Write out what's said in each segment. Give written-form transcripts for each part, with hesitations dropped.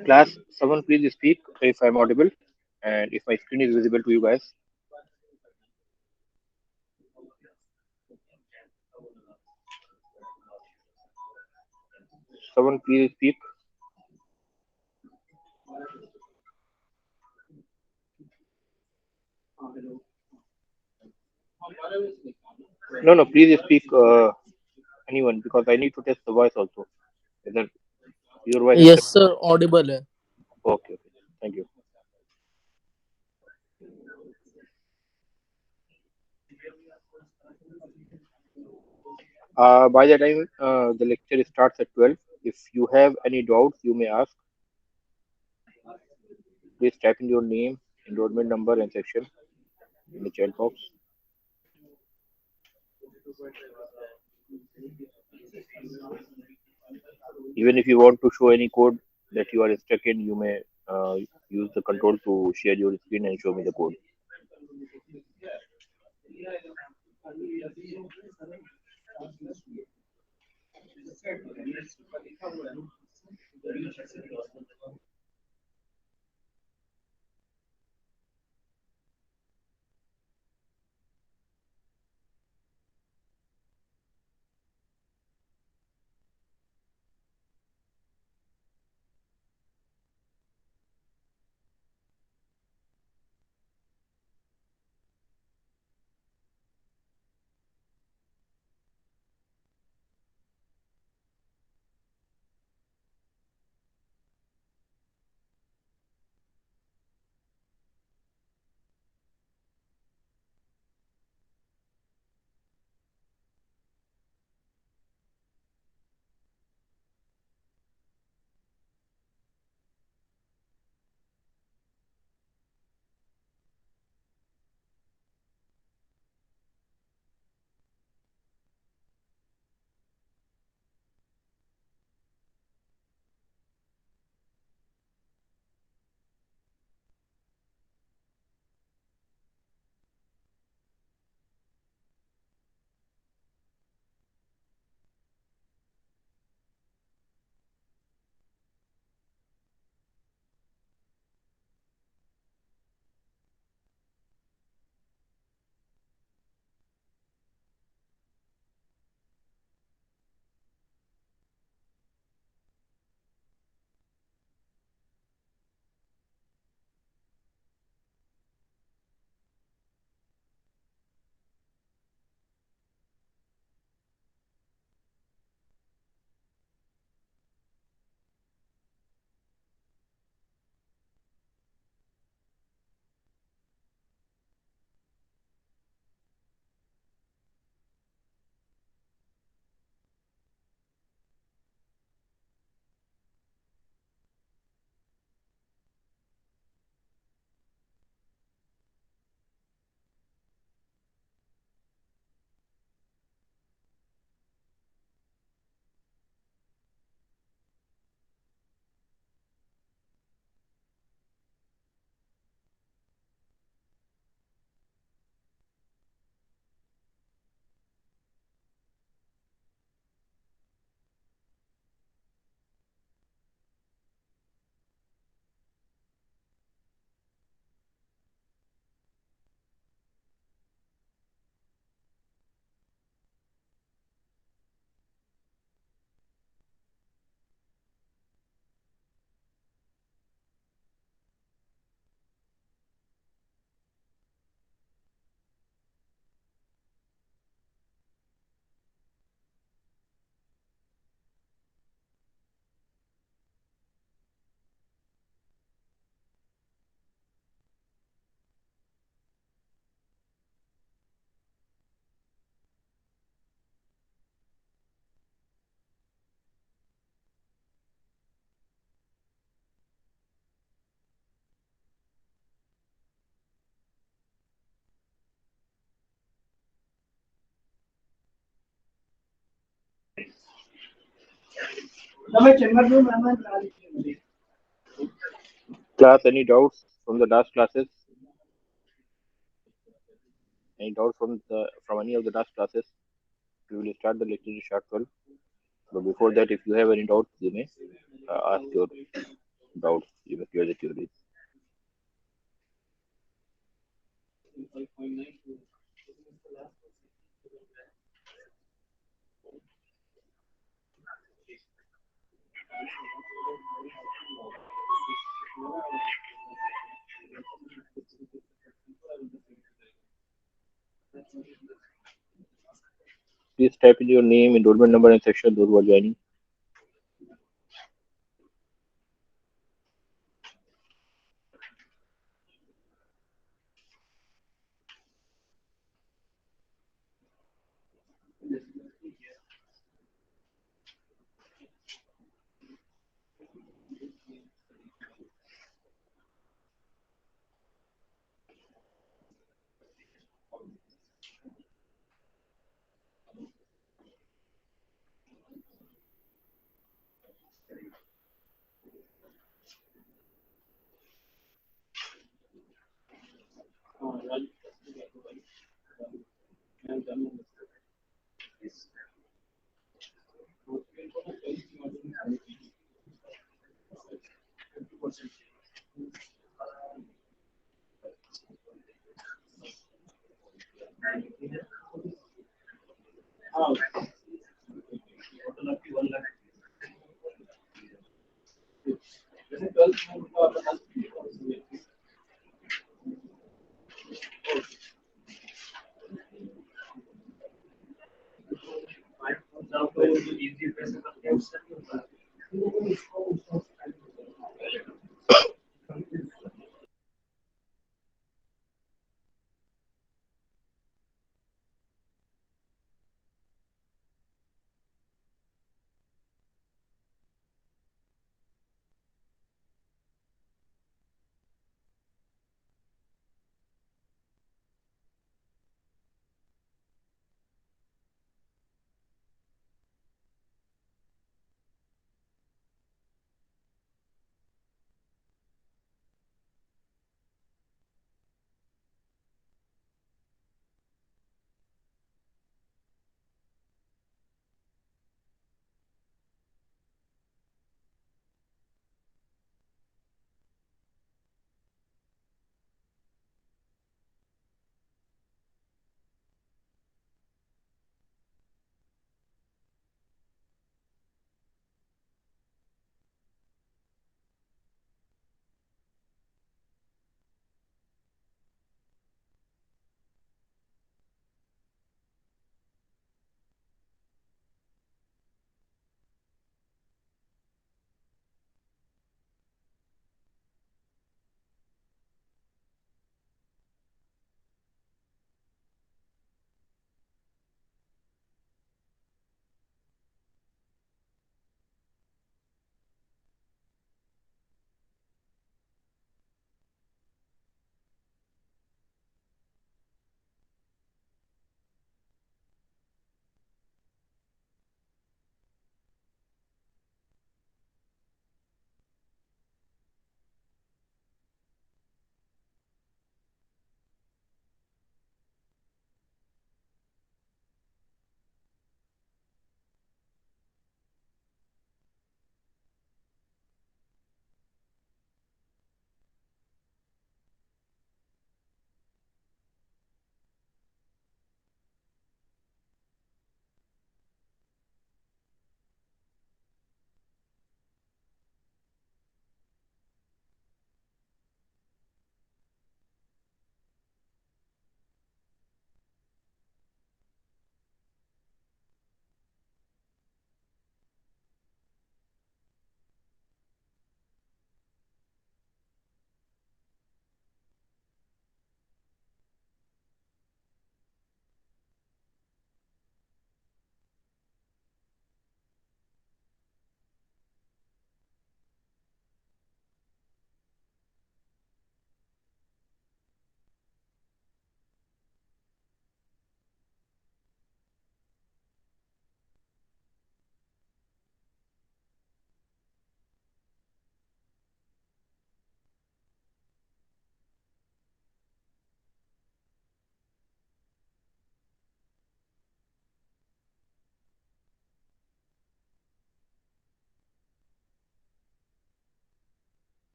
Class, someone please speak if I'm audible and if my screen is visible to you guys. Someone please speak. No, no, please speak anyone because I need to test the voice also. Whether your voice is Yes, coming. sir. Audible है. Okay, okay. Thank you. By the time the lecture starts at 12, if you have any doubts, you may ask. Please type in your name, enrollment number, and section in the chat box. Even if you want to show any code that you are stuck in, you may use the control to share your screen and show me the code. Class, any doubts from the last classes? Any doubts from any of the last classes? We will start the lecture sharp 12. But before that, if you have any doubts, you may ask your. Doubt. You may curiosity to this. Please type in your name, enrollment number, and section those who are joining.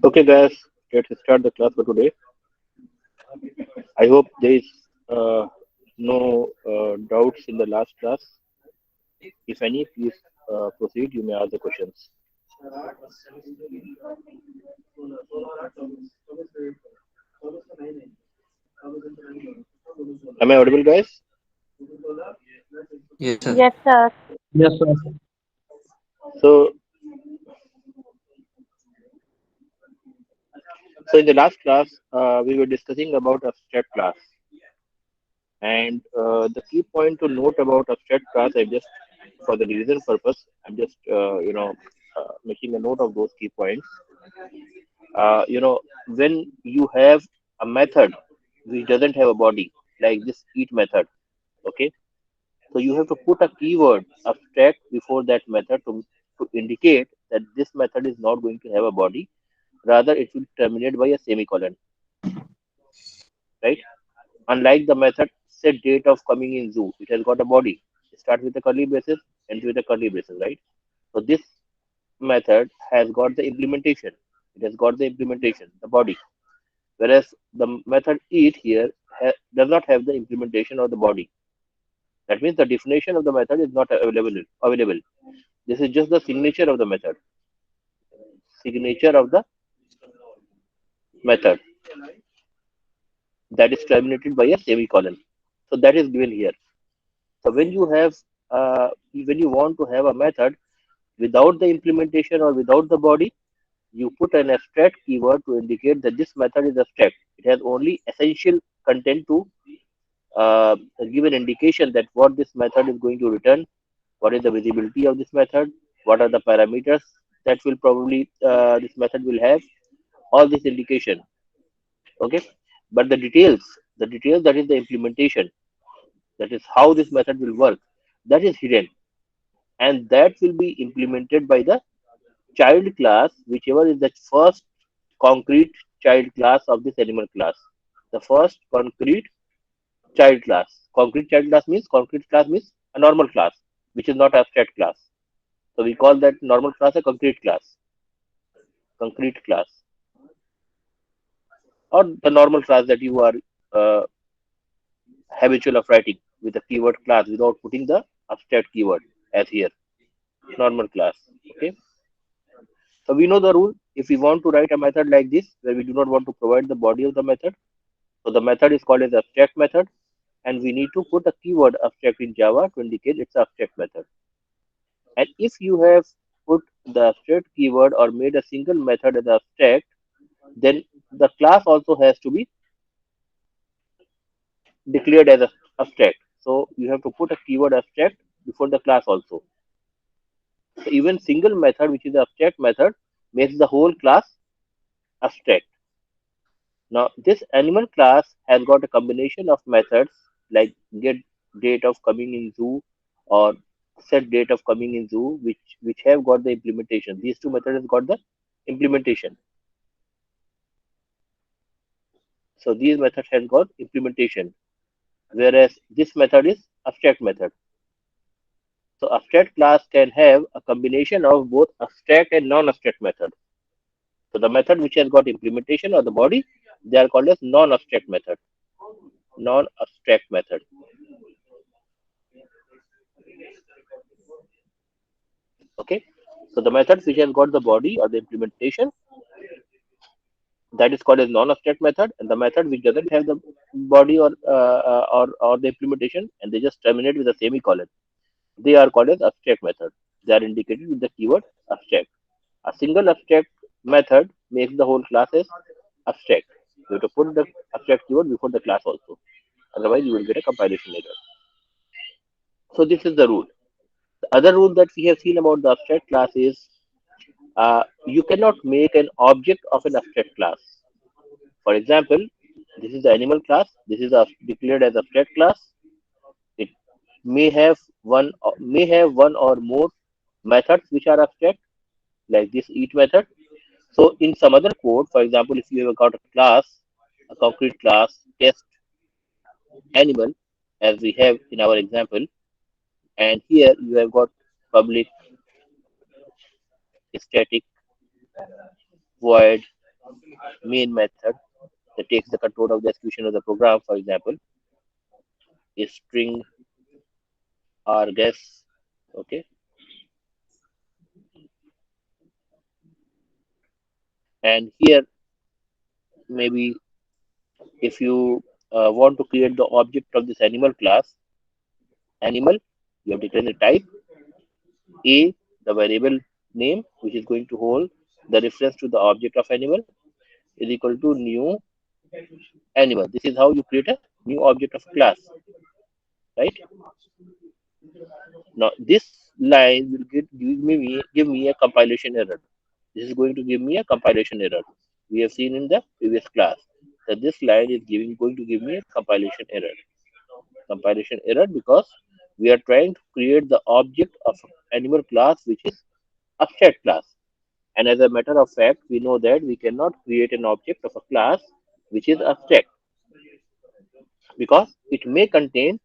Okay, guys, let's start the class for today. I hope there is no doubts in the last class. If any, please proceed. You may ask the questions. Am I audible, guys? Yes, sir. Yes, sir. Yes, sir. So, so in the last class, we were discussing about abstract class, and the key point to note about abstract class, I just, for the revision purpose, I'm just, making a note of those key points. When you have a method which doesn't have a body, like this eat method, okay, so you have to put a keyword abstract before that method to indicate that this method is not going to have a body, rather it will terminate by a semicolon, right? Unlike the method set date of coming in zoo, it has got a body. It starts with a curly braces, ends with a curly braces, right? So this method has got the implementation. It has got the implementation, the body. Whereas the method eat here does not have the implementation or the body. That means the definition of the method is not available. Available. This is just the signature of the method. Signature of the method that is terminated by a semicolon. So that is given here. So when you want to have a method without the implementation or without the body, you put an abstract keyword to indicate that this method is abstract. It has only essential content to uh, give an indication that what this method is going to return, what is the visibility of this method, what are the parameters that will probably this method will have, all this indication. Okay, but the details that is the implementation, that is how this method will work, that is hidden, and that will be implemented by the child class, whichever is the first concrete child class of this animal class. The first concrete child class. Concrete class means a normal class, which is not abstract class. So we call that normal class a concrete class. Concrete class, or the normal class that you are uh, habitual of writing with the keyword class without putting the abstract keyword as here. Normal class. Okay. So we know the rule. If we want to write a method like this, where we do not want to provide the body of the method, so the method is called as abstract method, and we need to put a keyword abstract in Java to indicate it's abstract method. And if you have put the abstract keyword or made a single method as abstract, then the class also has to be declared as abstract. So you have to put a keyword abstract before the class also. So even single method, which is the abstract method, makes the whole class abstract. Now, this animal class has got a combination of methods like get date of coming in zoo or set date of coming in zoo, which have got the implementation. These two methods have got the implementation. So these methods have got implementation, whereas this method is abstract method. So abstract class can have a combination of both abstract and non-abstract method. So the method which has got implementation or the body, they are called as non-abstract method. Non-abstract method. Okay. So the methods which has got the body or the implementation, that is called as non-abstract method, and the method which doesn't have the body or the implementation and they just terminate with a semicolon, they are called as abstract method. They are indicated with the keyword abstract. A single abstract method makes the whole class as abstract. You have to put the abstract keyword before the class also. Otherwise, you will get a compilation error. So this is the rule. The other rule that we have seen about the abstract class is you cannot make an object of an abstract class. For example, this is the animal class. This is declared as abstract class. It may have one or more methods which are abstract, like this each method. So in some other code, for example, if you have got a class a concrete class test animal as we have in our example. And here you have got public, static, void, main method that takes the control of the execution of the program. For example, a string or guess. Okay, and here maybe if you want to create the object of this animal class, animal, you have declared the type a, the variable name which is going to hold the reference to the object of animal is equal to new animal. This is how you create a new object of class, right? Now this line will give me a compilation error. This is going to give me a compilation error. We have seen in the previous class that this line is going to give me a compilation error. Compilation error because we are trying to create the object of animal class which is abstract class. And as a matter of fact, we know that we cannot create an object of a class which is abstract because it may contain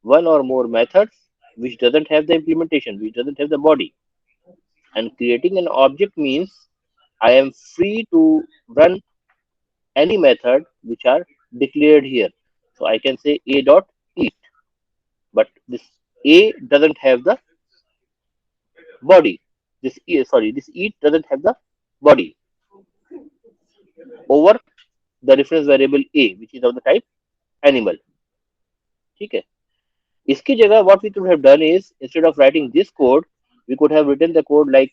one or more methods which doesn't have the implementation, which doesn't have the body. And creating an object means I am free to run any method which are declared here. So I can say a dot eat, but this a doesn't have the body. This eat doesn't have the body over the reference variable a, which is of the type animal. ठीक है? इसकी जगह what we could have done is instead of writing this code, we could have written the code like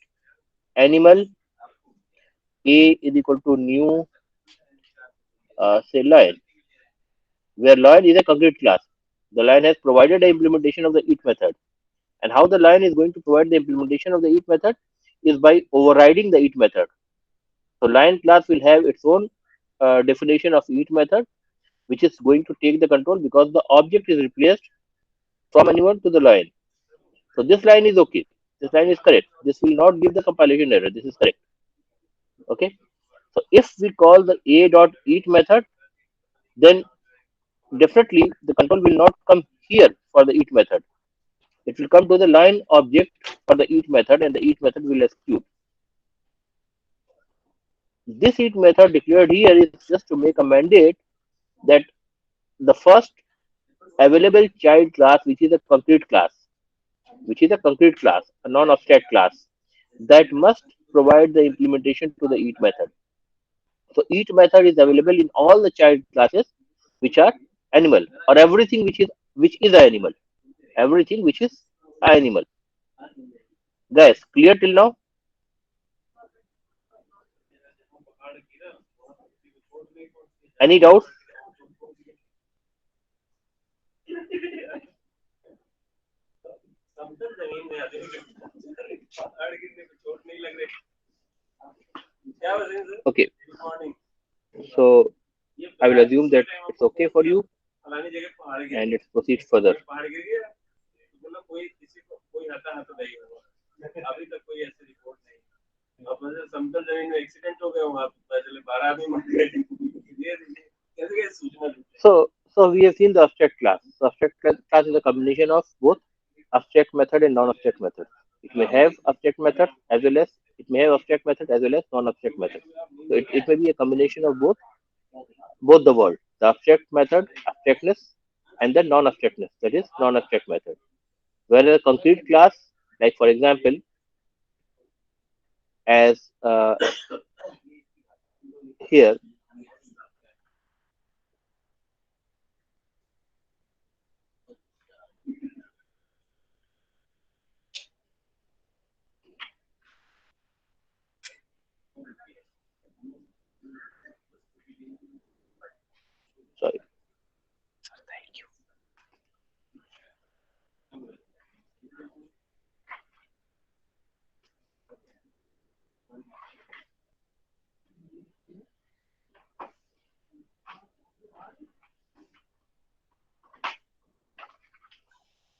animal a is equal to new say lion, where lion is a concrete class. The lion has provided the implementation of the eat method, and how the lion is going to provide the implementation of the eat method is by overriding the eat method. So lion class will have its own definition of eat method, which is going to take the control because the object is replaced from animal to the lion. So this line is okay. This line is correct. This will not give the compilation error. This is correct. Okay. So if we call the a dot eat method, then definitely the control will not come here for the eat method. It will come to the line object for the eat method, and the eat method will execute. This eat method declared here is just to make a mandate that the first available child class, which is a concrete class, a non-abstract class, that must provide the implementation to the eat method. So each method is available in all the child classes which are animal, or everything which is an animal. Everything which is an animal. Guys, clear till now? Any doubts? Okay. So I will assume that it's okay for you and let's proceed further. So we have seen the abstract class. So class is a combination of both abstract method and non-abstract method. It may have abstract method as well as non-abstract method. So it may be a combination of both the world, the abstract method, abstractness, and the non-abstractness, that is non-abstract method. Whereas a concrete class, like for example, as here, sorry,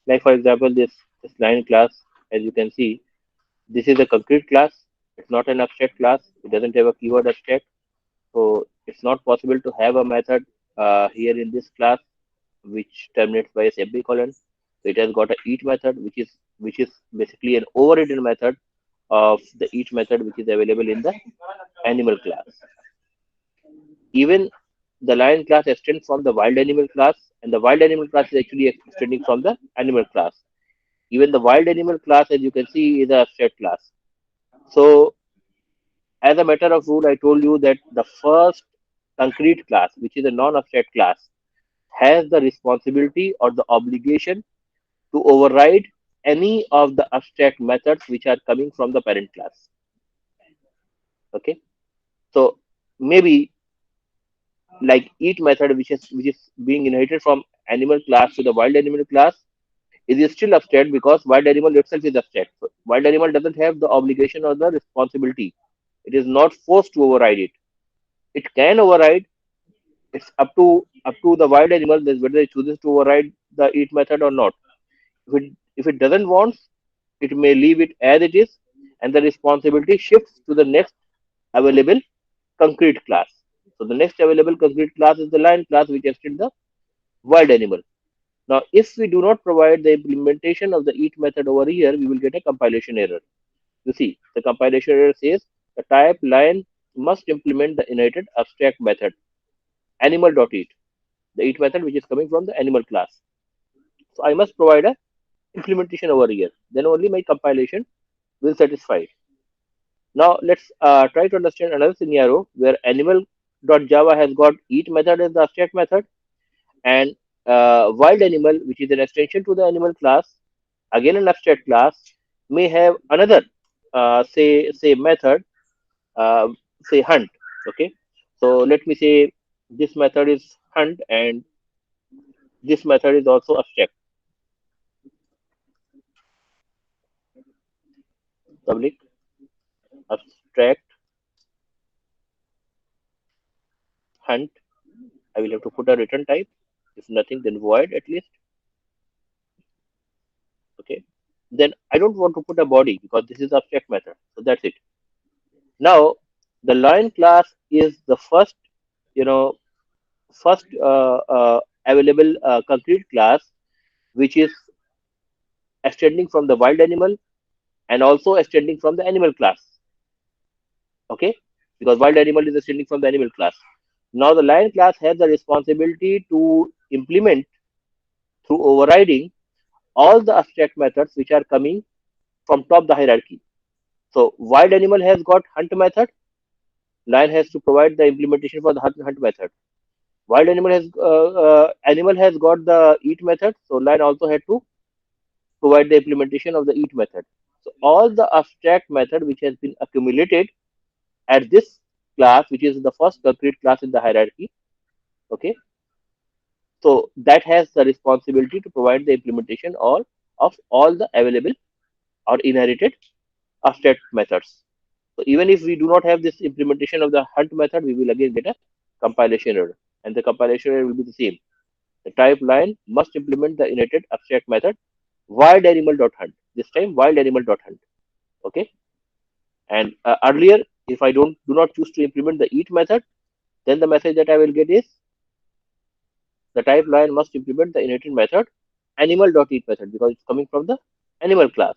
like for example, this line class, as you can see, this is a concrete class. It's not an abstract class. It doesn't have a keyword abstract. So It's not possible to have a method here in this class which terminates by a semicolon. So it has got a each method, which is basically an overridden method of the each method which is available in the animal class. Even the lion class extends from the wild animal class, and the wild animal class is actually extending from the animal class. Even the wild animal class, as you can see, is a abstract class. So, as a matter of rule, I told you that the first concrete class, which is a non-abstract class, has the responsibility or the obligation to override any of the abstract methods which are coming from the parent class. Okay, so maybe like each method which is being inherited from animal class to the wild animal class, it is still abstract because wild animal itself is abstract. So wild animal doesn't have the obligation or the responsibility. It is not forced to override it. It can override. It's up to the wild animal that whether it chooses to override the eat method or not. If it doesn't want, it may leave it as it is, and the responsibility shifts to the next available concrete class. So the next available concrete class is the lion class, which extends the wild animal. Now, if we do not provide the implementation of the eat method over here, we will get a compilation error. You see, the compilation error says the type line must implement the inherited abstract method animal.eat, the eat method which is coming from the animal class. So I must provide a implementation over here. Then only my compilation will satisfy. Now let's try to understand another scenario where animal.java has got eat method as the abstract method, and wild animal, which is an extension to the animal class, again an abstract class, may have another say method, uh, say hunt. Okay, so let me say this method is hunt, and this method is also abstract. Public abstract hunt. I will have to put a return type. If nothing, then void at least. Okay, then I don't want to put a body because this is abstract method, so that's it. Now the lion class is the you know first available concrete class which is extending from the wild animal and also extending from the animal class. Okay, because wild animal is extending from the animal class. Now the lion class has the responsibility to implement through overriding all the abstract methods which are coming from top the hierarchy. So wild animal has got hunt method. Lion has to provide the implementation for the hunt method. Wild animal has got the eat method. So lion also had to provide the implementation of the eat method. So all the abstract method which has been accumulated at this class, which is the first concrete class in the hierarchy. Okay, so that has the responsibility to provide the implementation of all the available or inherited abstract methods. So even if we do not have this implementation of the hunt method, we will again get a compilation error, and the compilation error will be the same. The type line must implement the inherited abstract method wild animal dot hunt. This time wild animal dot hunt. Okay, and earlier, if I do not choose to implement the eat method, then the message that I will get is the type line must implement the inherited method animal dot eat method because it's coming from the animal class.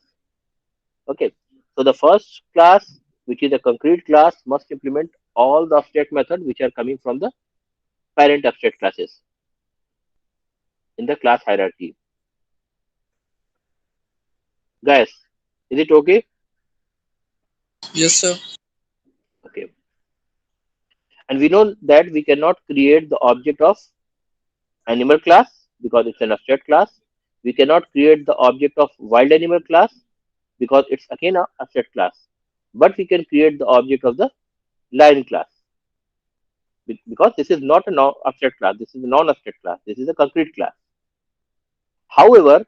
Okay, so the first class, which is a concrete class, must implement all the abstract method which are coming from the parent abstract classes in the class hierarchy. Guys, is it okay? Yes, sir. Okay, and we know that we cannot create the object of animal class because it's an abstract class. We cannot create the object of wild animal class because it's again a abstract class. But we can create the object of the lion class because this is not a abstract class. This is a non-abstract class. This is a concrete class. However,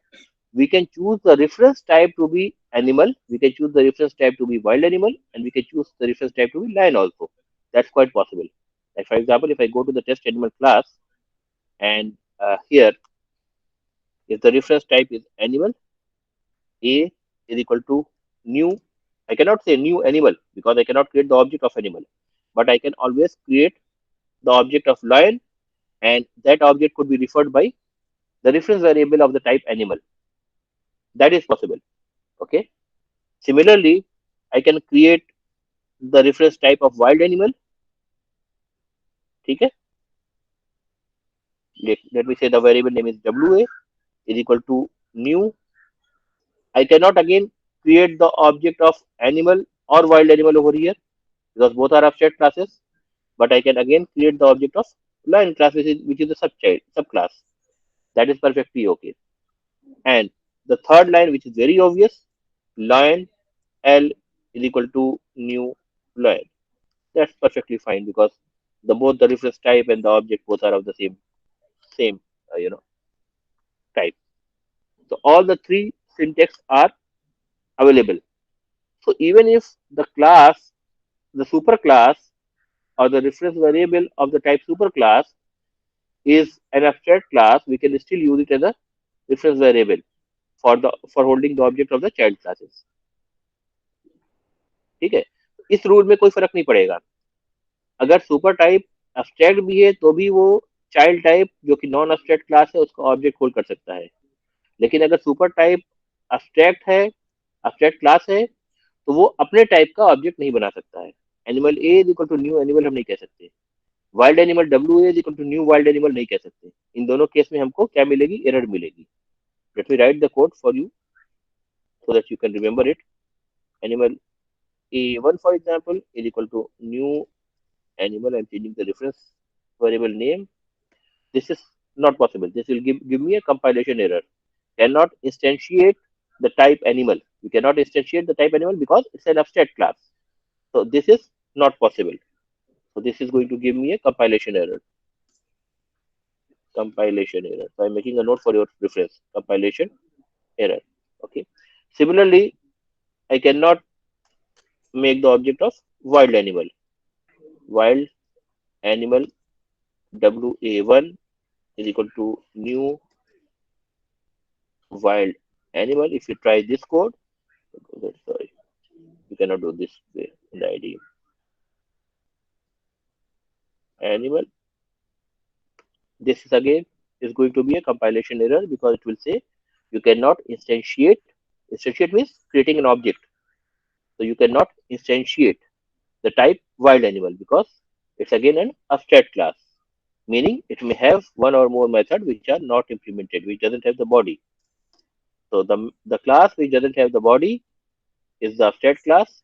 we can choose the reference type to be animal, we can choose the reference type to be wild animal, and we can choose the reference type to be lion also. That's quite possible. Like for example, if I go to the test animal class and here, if the reference type is animal, A is equal to new. I cannot say new animal because I cannot create the object of animal, but I can always create the object of lion, and that object could be referred by the reference variable of the type animal. That is possible. Okay. Similarly, I can create the reference type of wild animal. ठीक है? Let me say the variable name is wa is equal to new. I cannot again create the object of animal or wild animal over here because both are abstract classes. But I can again create the object of lion class, which is the subclass. That is perfectly okay. And the third line, which is very obvious, lion L is equal to new lion. That's perfectly fine because the both the reference type and the object both are of the same type. So all the three syntax are available. So even if the class, the superclass or the reference variable of the type superclass is an abstract class, we can still use it as a reference variable for holding the object of the child classes. ठीक है? इस rule में कोई फर्क नहीं पड़ेगा. अगर super type abstract भी है तो भी वो चाइल्ड टाइप जो कि नॉन abstract क्लास है उसका ऑब्जेक्ट होल्ड कर सकता है. लेकिन अगर सुपर टाइप abstract है, abstract क्लास है, तो वो अपने टाइप का ऑब्जेक्ट नहीं बना सकता है. Animal A is equal to new animal हम नहीं कह सकते. Wild animal W A is equal to new wild animal नहीं कह सकते. इन दोनों केस में हमको क्या मिलेगी? एरर मिलेगी. Let me right the code for you so that you can remember it. Animal A1, for example, is equal to new animal. I'm changing the reference variable name. This is not possible. This will give me a compilation error. Cannot instantiate the type animal. We cannot instantiate the type animal because it's an abstract class. So this is not possible. So this is going to give me a compilation error. Compilation error. So I'm making a note for your reference. Compilation error. Okay. Similarly, I cannot make the object of wild animal. Wild animal wa1 is equal to new wild animal. If you try this code, sorry, you cannot do this way in the IDE. Animal, this is again is going to be a compilation error because it will say you cannot instantiate. Instantiate means creating an object. So you cannot instantiate the type wild animal because it's again an abstract class, meaning it may have one or more methods which are not implemented, which doesn't have the body. So the class which doesn't have the body is the abstract class,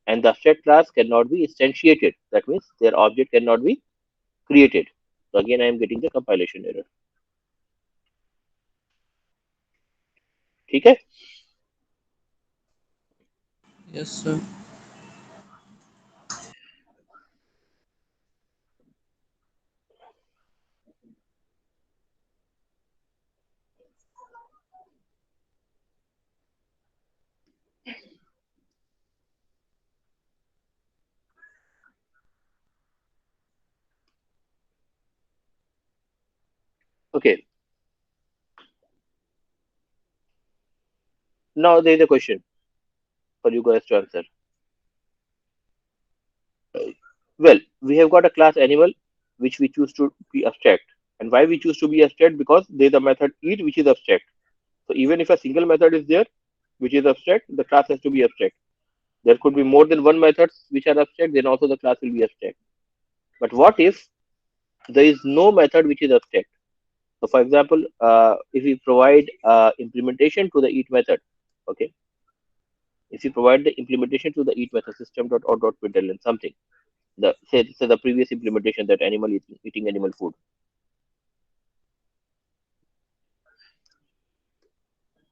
and the abstract class cannot be instantiated. That means their object cannot be created. So again, I am getting the compilation error. ठीक है? Yes, sir. Okay. Now there is a question for you guys to answer. Well, we have got a class animal which we choose to be abstract. And why we choose to be abstract? Because there is a method eat which is abstract. So even if a single method is there which is abstract, the class has to be abstract. There could be more than one methods which are abstract, then also the class will be abstract. But what if there is no method which is abstract? So for example, if we provide implementation to the eat method, okay, if you provide the implementation to the eat method system.out.println something, the say the previous implementation that animal eating animal food.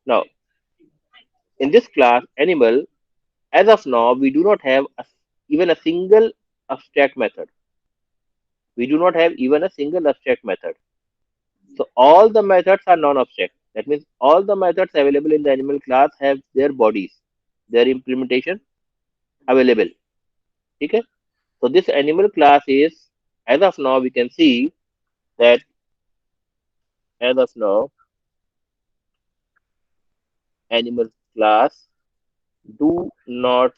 Now in this class animal, as of now we do not have even a single abstract method. We do not have even a single abstract method. So all the methods are non-abstract. That means all the methods available in the animal class have their bodies, their implementation available. Okay? So this animal class is, as of now, we can see that as of now, animal class do not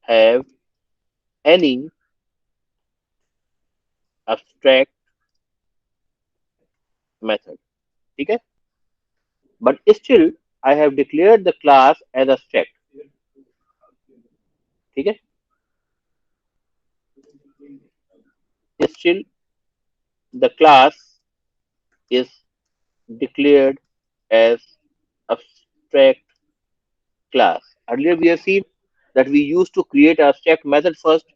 have any abstract method. ठीक है? But still I have declared the class as abstract. ठीक है? Still the class is declared as abstract class. Earlier we have seen that we used to create abstract method first,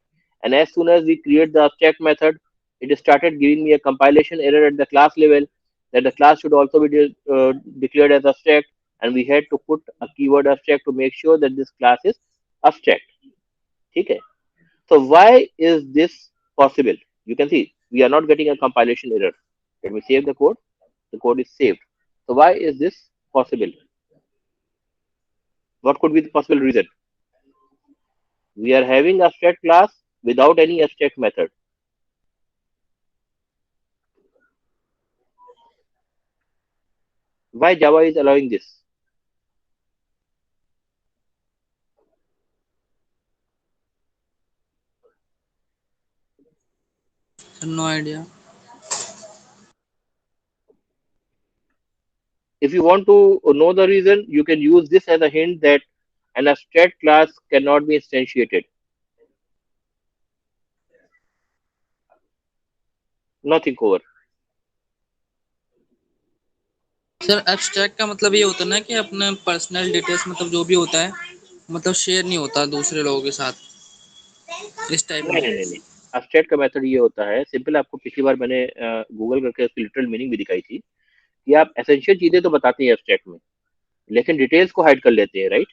and as soon as we create the abstract method, it started giving me a compilation error at the class level that the class should also be declared as abstract, and we had to put a keyword abstract to make sure that this class is abstract. Okay. So why is this possible? You can see we are not getting a compilation error. Let me save the code. The code is saved. So why is this possible? What could be the possible reason? We are having abstract class without any abstract method. Why Java is allowing this? No idea. If you want to know the reason, you can use this as a hint that an abstract class cannot be instantiated. Nothing over. Sir abstract का मतलब ये होता है ना कि अपने personal details मतलब जो भी होता है मतलब शेयर नहीं होता दूसरे लोगों के साथ इस टाइप नहीं में। नहीं नहीं नहीं। abstract का मेथड ये होता है सिंपल। आपको पिछली बार मैंने गूगल करके उसकी लिटरल मीनिंग भी दिखाई थी कि आप एसेंशियल चीजें तो बताते हैं abstract में, लेकिन डिटेल्स को हाइड कर लेते हैं, राइट?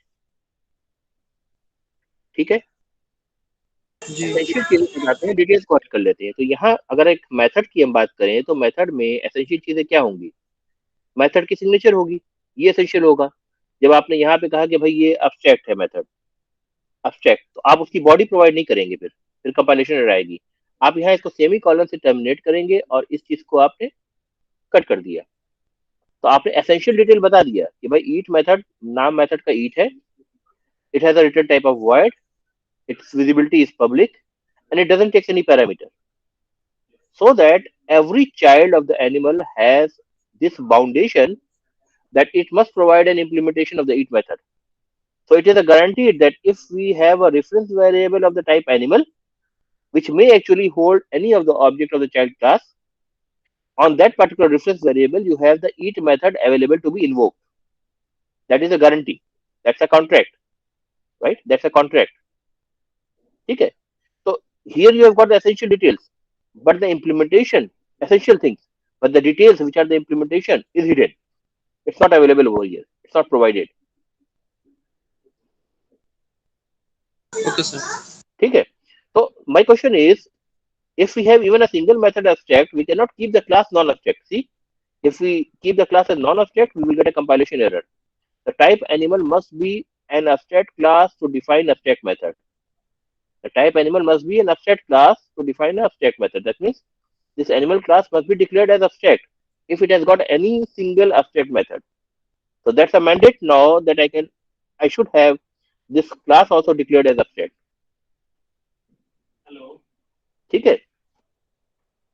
ठीक है? जी। एसेंशियल चीजें बताते हैं, डिटेल्स को हाइड कर लेते हैं। तो यहाँ अगर एक मेथड की हम बात करें तो मेथड में एसेंशियल चीजें क्या होंगी? मेथड की सिग्नेचर होगी, ये एसेंशियल होगा। जब आपने यहाँ पे कहा कि भाई ये abstract है मेथड, abstract, तो आप उसकी बॉडी प्रोवाइड नहीं करेंगे, फिर कंपाइलेशन एरर आएगी। आप यहाँ इसको सेमी कॉलन से टर्मिनेट करेंगे और इस चीज को आपने कट कर दिया। तो आपने एसेंशियल डिटेल बता दिया कि भाई ईट मेथड, नाम मेथड का ईट है, it has a return type of void, its visibility is public, and it doesn't take any parameter, so that every child of the animal has this foundation that it must provide an implementation of the eat method. So it is a guaranteed that if we have a reference variable of the type animal, which may actually hold any of the object of the child class, on that particular reference variable, you have the eat method available to be invoked. That is a guarantee. That's a contract, right? That's a contract. Okay. So here you have got the essential details, but the implementation, essential things, but the details which are the implementation is hidden. It's not available over here. It's not provided. Okay sir. ठीक है? So my question is, if we have even a single method abstract, we cannot keep the class non-abstract. See, if we keep the class as non-abstract, we will get a compilation error. The type animal must be an abstract class to define abstract method. The type animal must be an abstract class to define an abstract method. That means this animal class must be declared as abstract if it has got any single abstract method. So that's a mandate now that I should have this class also declared as abstract. ठीक है?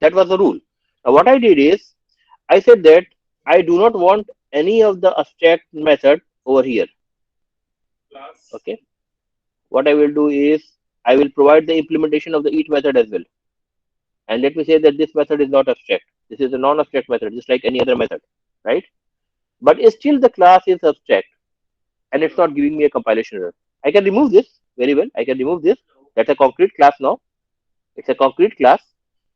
That was the rule. Now what I did is I said that I do not want any of the abstract method over here. Okay. What I will do is I will provide the implementation of the each method as well. And let me say that this method is not abstract. This is a non-abstract method, just like any other method, right? But still the class is abstract and it's not giving me a compilation error. I can remove this very well. I can remove this. That's a concrete class now. It's a concrete class.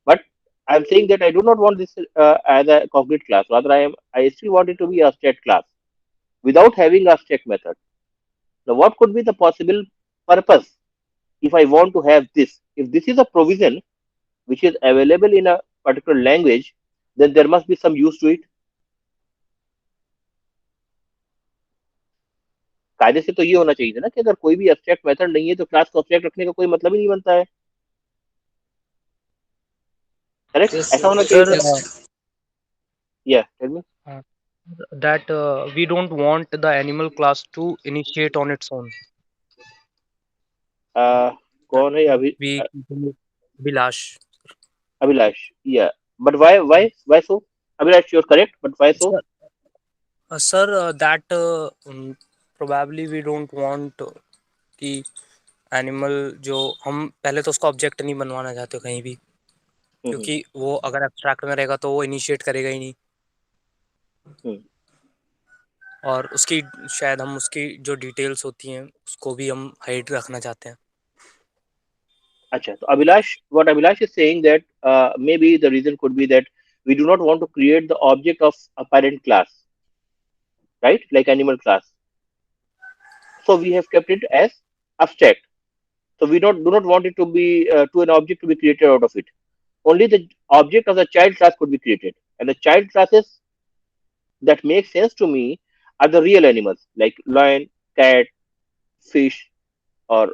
But I'm saying that I do not want this as a concrete class. Rather, I still want it to be a abstract class without having abstract method. Now, what could be the possible purpose if I want to have this? If this is a provision which is available in a particular language, then there must be some use to it. कायदे से तो ये होना चाहिए था ना कि अगर कोई भी एब्स्ट्रैक्ट मेथड नहीं है तो क्लास को एब्स्ट्रैक्ट रखने का कोई मतलब ही नहीं बनता है। करेक्ट? यस ऐसा होना सर। चाहिए Sir, था। Yes. Yeah tell me. uh, that we don't want the animal class to initiate on its own. That कौन है अभी? we continue Bilash. Abhilash. Yeah, but why so? Abhilash, you're correct, but why so? Sir, sir, that probably we don't want कि animal जो हम पहले तो उसका object नहीं बनवाना चाहते कहीं भी, Hmm. क्योंकि वो अगर एब्स्ट्रैक्ट में रहेगा तो वो इनिशिएट करेगा ही नहीं, Hmm. और उसकी शायद हम उसकी जो डिटेल्स होती हैं उसको भी हम हाइड रखना चाहते हैं. Acha. So what Abhilash is saying that maybe the reason could be that we do not want to create the object of a parent class, right? Like animal class. So we have kept it as abstract. So we do not want it to be to an object to be created out of it. Only the object of the child class could be created, and the child classes that make sense to me are the real animals like lion, cat, fish, or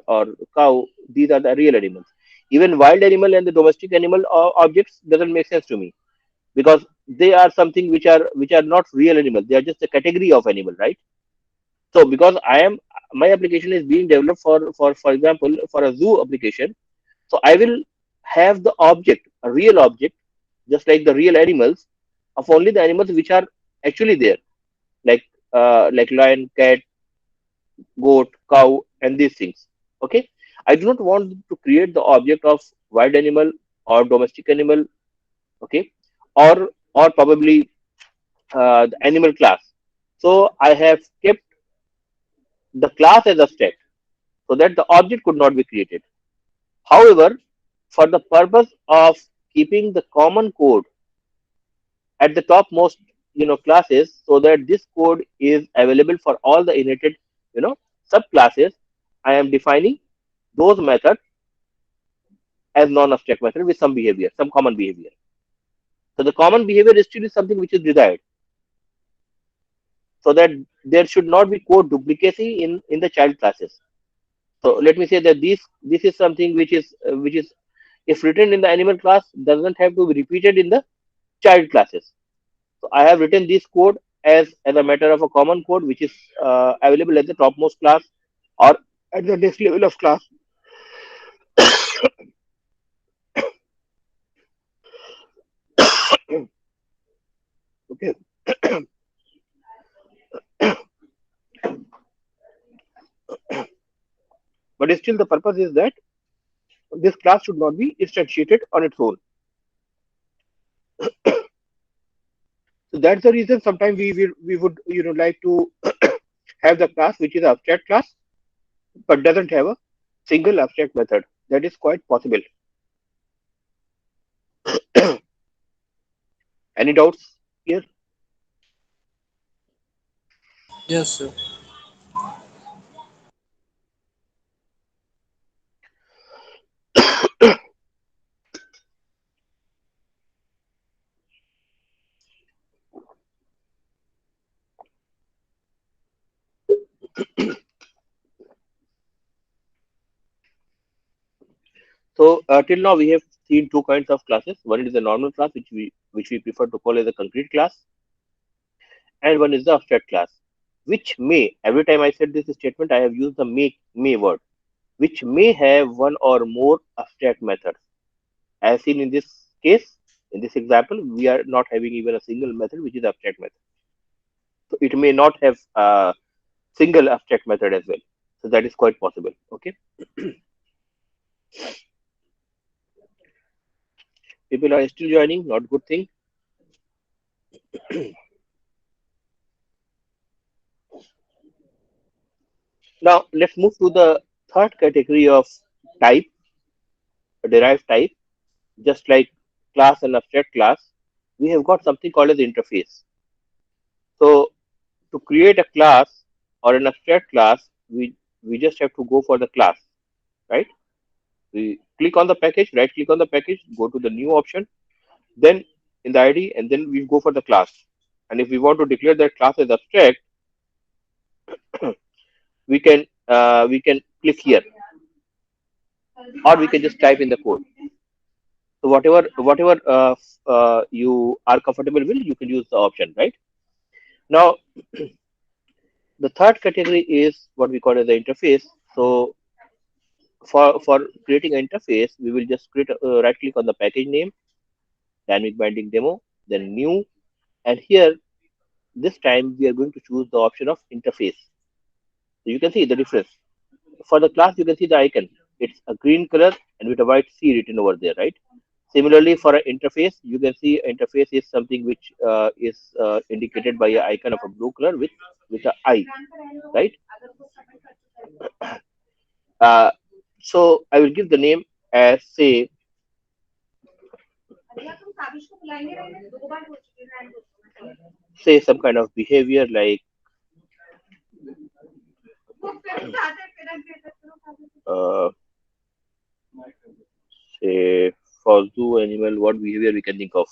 cow. These are the real animals. Even wild animal and the domestic animal objects doesn't make sense to me because they are something which are not real animals. They are just a category of animal, right? So because my application is being developed for example for a zoo application, so I will have the object, a real object, just like the real animals, of only the animals which are actually there, like lion, cat, goat, cow, and these things. Okay, I do not want to create the object of wild animal or domestic animal. Okay, or probably the animal class. So I have kept the class as abstract so that the object could not be created. However, for the purpose of keeping the common code at the topmost classes so that this code is available for all the inherited you know subclasses, I am defining those methods as non-abstract method with some behavior, some common behavior. So the common behavior is still something which is desired so that there should not be code duplicacy in the child classes. So let me say that this is something which is if written in the animal class doesn't have to be repeated in the child classes. So I have written this code as a matter of a common code which is available at the topmost class or at the next level of class. Okay, but still the purpose is that this class should not be instantiated on its own. So that's the reason sometimes we would like to have the class which is abstract class but doesn't have a single abstract method. That is quite possible. Any doubts here? Yes, sir. So till now we have seen two kinds of classes. One is the normal class, which we prefer to call as a concrete class, and one is the abstract class, which may every time I said this statement I have used the may word, which may have one or more abstract methods. As seen in this case, in this example, we are not having even a single method which is abstract method. So it may not have a single abstract method as well. So that is quite possible. Okay, people are still joining. Not good thing. Now let's move to the third category of type, derived type. Just like class and abstract class, we have got something called as interface. So to create a class or an abstract class, we just have to go for the class, right? We click on the package, right click on the package, go to the new option, then in the ID, and then we go for the class. And if we want to declare that class as abstract, we can click here, or we can just type in the code. So whatever you are comfortable with, you can use the option, right? Now the third category is what we call as the interface. So for creating an interface, we will just right click on the package name, dynamic binding demo, then new, and here this time we are going to choose the option of interface. So you can see the difference. For the class, you can see the icon. It's a green color and with a white C written over there, right? Similarly, for an interface, you can see interface is something which is indicated by an icon of a blue color with a I, right? Uh, so I will give the name as say some kind of behavior like uh, say for zoo animal, what behavior we can think of?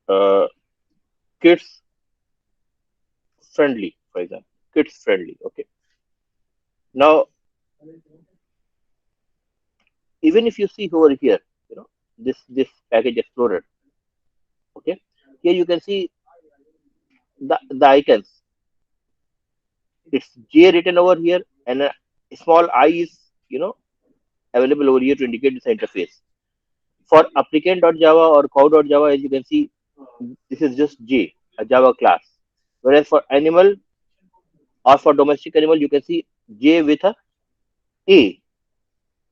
Uh, kids friendly, for example, kids friendly. Okay. Now, even if you see over here, you know this package explorer. Okay, here you can see the icons. It's J written over here, and a small I is available over here to indicate this interface. For applicant.java or cow.java, as you can see, this is just J, a Java class. Whereas for animal or for domestic animal, you can see J with a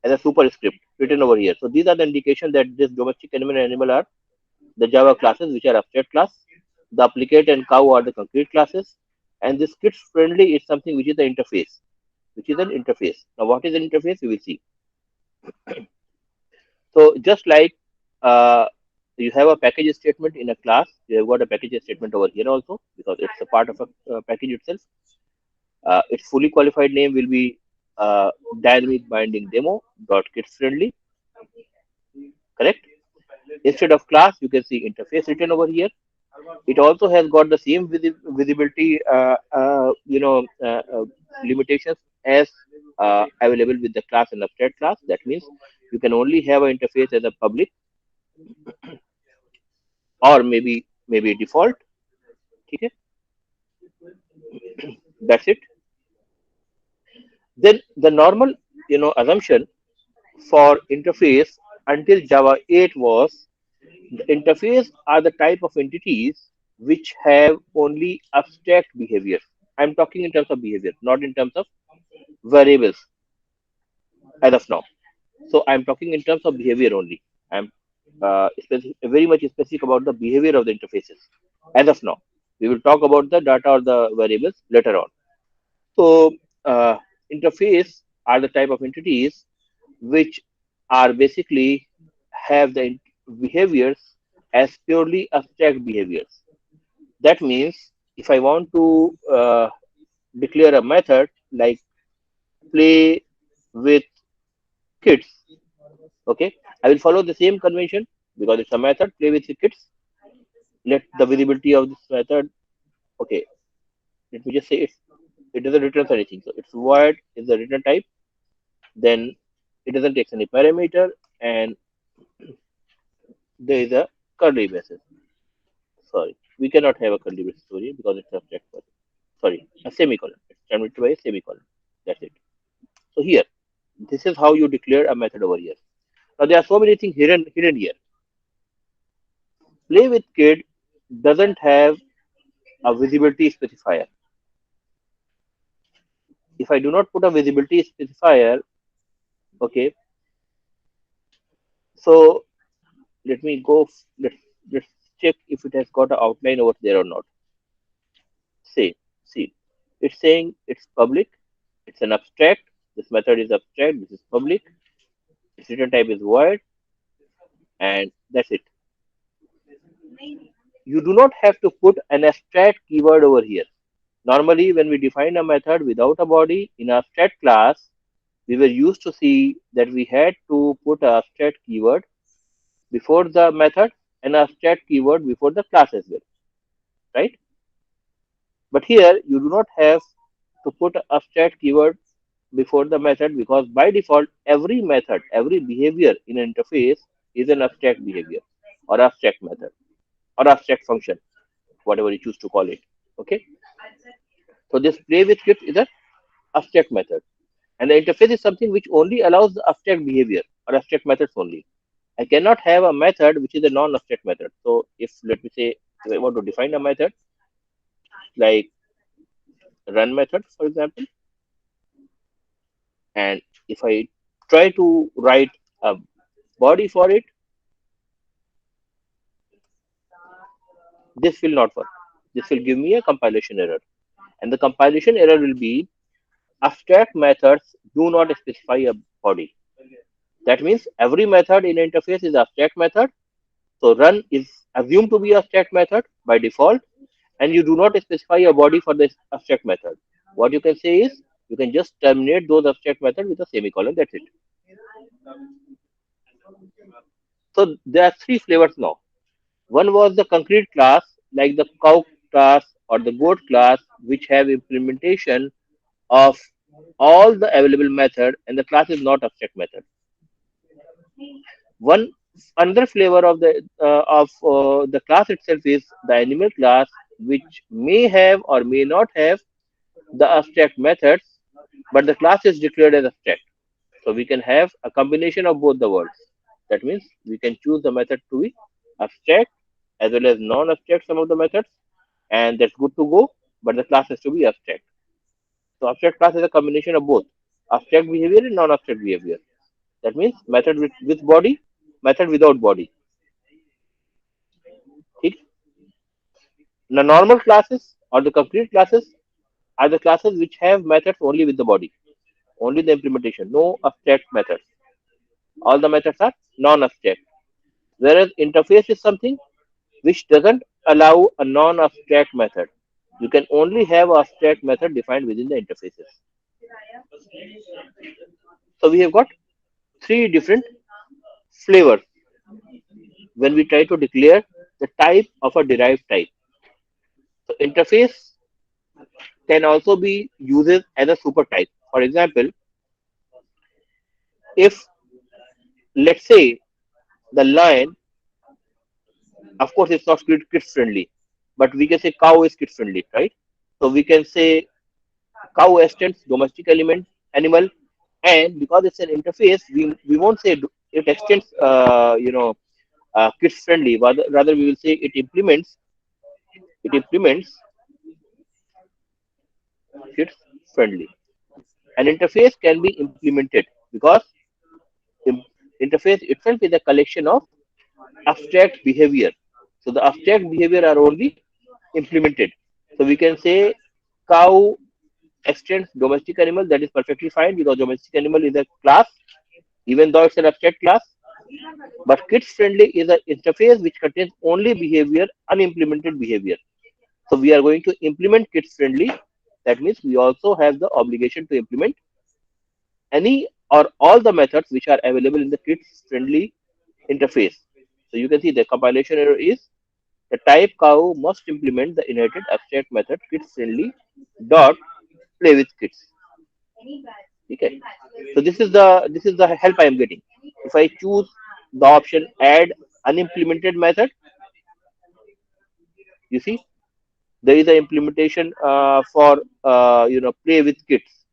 as a superscript written over here. So these are the indication that this domestic animal and animal are the Java classes, which are abstract class. The applicant and cow are the concrete classes. And this kids friendly is something which is the interface, which is an interface. Now, what is an interface? We will see. So just like uh, you have a package statement in a class, you have got a package statement over here also because it's a part of a package itself. Its fully qualified name will be dynamic binding demo dot kids friendly, correct? Instead of class, you can see interface written over here. It also has got the same visibility, limitations as available with the class and abstract class. That means you can only have an interface as a public or maybe default. Okay, that's it. Then the normal assumption for interface until Java 8 was the interface are the type of entities which have only abstract behavior. I'm talking in terms of behavior, not in terms of variables as of now. So I'm talking in terms of behavior only. I'm very much specific about the behavior of the interfaces as of now. We will talk about the data or the variables later on. So interface are the type of entities which are basically have the behaviors as purely abstract behaviors. That means if I want to declare a method like play with kids, okay, I will follow the same convention because it's a method play with the kids. Let the visibility of this method, okay, let me just say it doesn't return anything. So it's void is the return type. Then it doesn't take any parameter, and there is a curly braces. Sorry, we cannot have a curly braces over here because it's abstract. Sorry, a semicolon. It's terminated by a semicolon. That's it. So here, this is how you declare a method over here. Now there are so many things hidden here. Play with kid doesn't have a visibility specifier. If I do not put a visibility specifier, okay, so let me go. Let's check if it has got an outline over there or not. Say, see, it's saying it's public. It's an abstract. This method is abstract. This is public. Its return type is void, and that's it. You do not have to put an abstract keyword over here. Normally, when we define a method without a body in abstract class, we were used to see that we had to put an abstract keyword before the method and abstract keyword before the class as well, right? But here you do not have to put an abstract keyword before the method because by default every method, every behavior in an interface is an abstract behavior or abstract method or abstract function, whatever you choose to call it. Okay. So this play with kids is a abstract method. And the interface is something which only allows the abstract behavior or abstract methods only. I cannot have a method which is a non-abstract method. So if let me say if I want to define a method like run method, for example, and if I try to write a body for it, this will not work. This will give me a compilation error. And the compilation error will be abstract methods do not specify a body. That means every method in interface is abstract method. So run is assumed to be abstract method by default, and you do not specify a body for this abstract method. What you can say is you can just terminate those abstract methods with a semicolon. That's it. So there are three flavors now. One was the concrete class, like the cow class or the goat class, which have implementation of all the available method, and the class is not abstract method. One another flavor of the class itself is the animal class, which may have or may not have the abstract methods, but the class is declared as abstract. So we can have a combination of both the words. That means we can choose the method to be abstract as well as non-abstract some of the methods, and that's good to go. But the class has to be abstract. So abstract class is a combination of both abstract behavior and non-abstract behavior. That means method with body, method without body. ठीक? The normal classes or the complete classes are the classes which have methods only with the body, only the implementation, no abstract methods. All the methods are non-abstract. Whereas interface is something which doesn't allow a non-abstract method. You can only have abstract method defined within the interfaces. So we have got three different flavors when we try to declare the type of a derived type. So interface can also be used as a super type. For example, if let's say the lion, of course it's not kids friendly, but we can say cow is kids friendly, right? So we can say cow extends domestic element animal, and because it's an interface, we won't say it extends kids friendly. Rather we will say it implements kids friendly. An interface can be implemented because im- interface itself is a collection of abstract behavior. So the abstract behavior are only implemented. So we can say cow extends domestic animal. That is perfectly fine because domestic animal is a class, even though it's an abstract class. But kids friendly is an interface which contains only behavior, unimplemented behavior. So we are going to implement kids friendly. That means we also have the obligation to implement any or all the methods which are available in the kids friendly interface. So you can see the compilation error is the type cow must implement the inherited abstract method kids friendly dot play with kids. Okay. So this is the help I am getting. If I choose the option add unimplemented method, you see there is a implementation for play with kids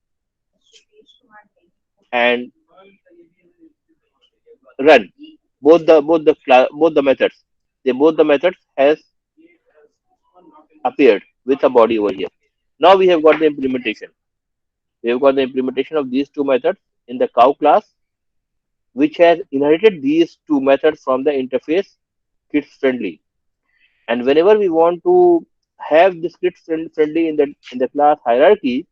and run. Both the methods. Both the methods has appeared with a body over here. Now we have got the implementation. We have got the implementation of these two methods in the cow class, which has inherited these two methods from the interface kids friendly. And whenever we want to have this kids friendly in the class hierarchy,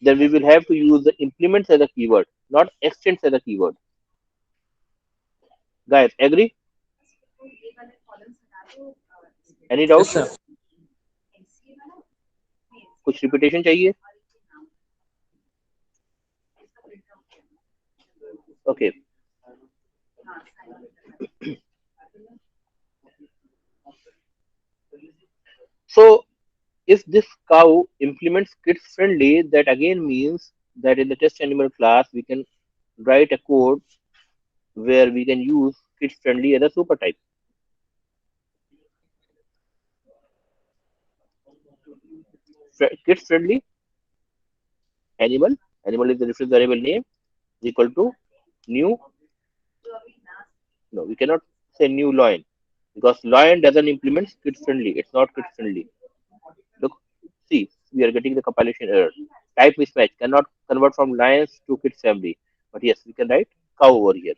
then we will have to use the implements as a keyword, not extends as a keyword. Guys, agree? Any Yes, doubts? sir. कुछ repetition चाहिए? Okay. So if this cow implements kids friendly, that again means that in the test animal class we can write a code where we can use kids friendly as a super type. Kids friendly animal. Animal is the reference variable name is equal to new. No, we cannot say new lion because lion doesn't implement kids friendly. It's not kids friendly. Look, see, we are getting the compilation error. Type mismatch cannot convert from lions to kids family. But yes, we can write cow over here.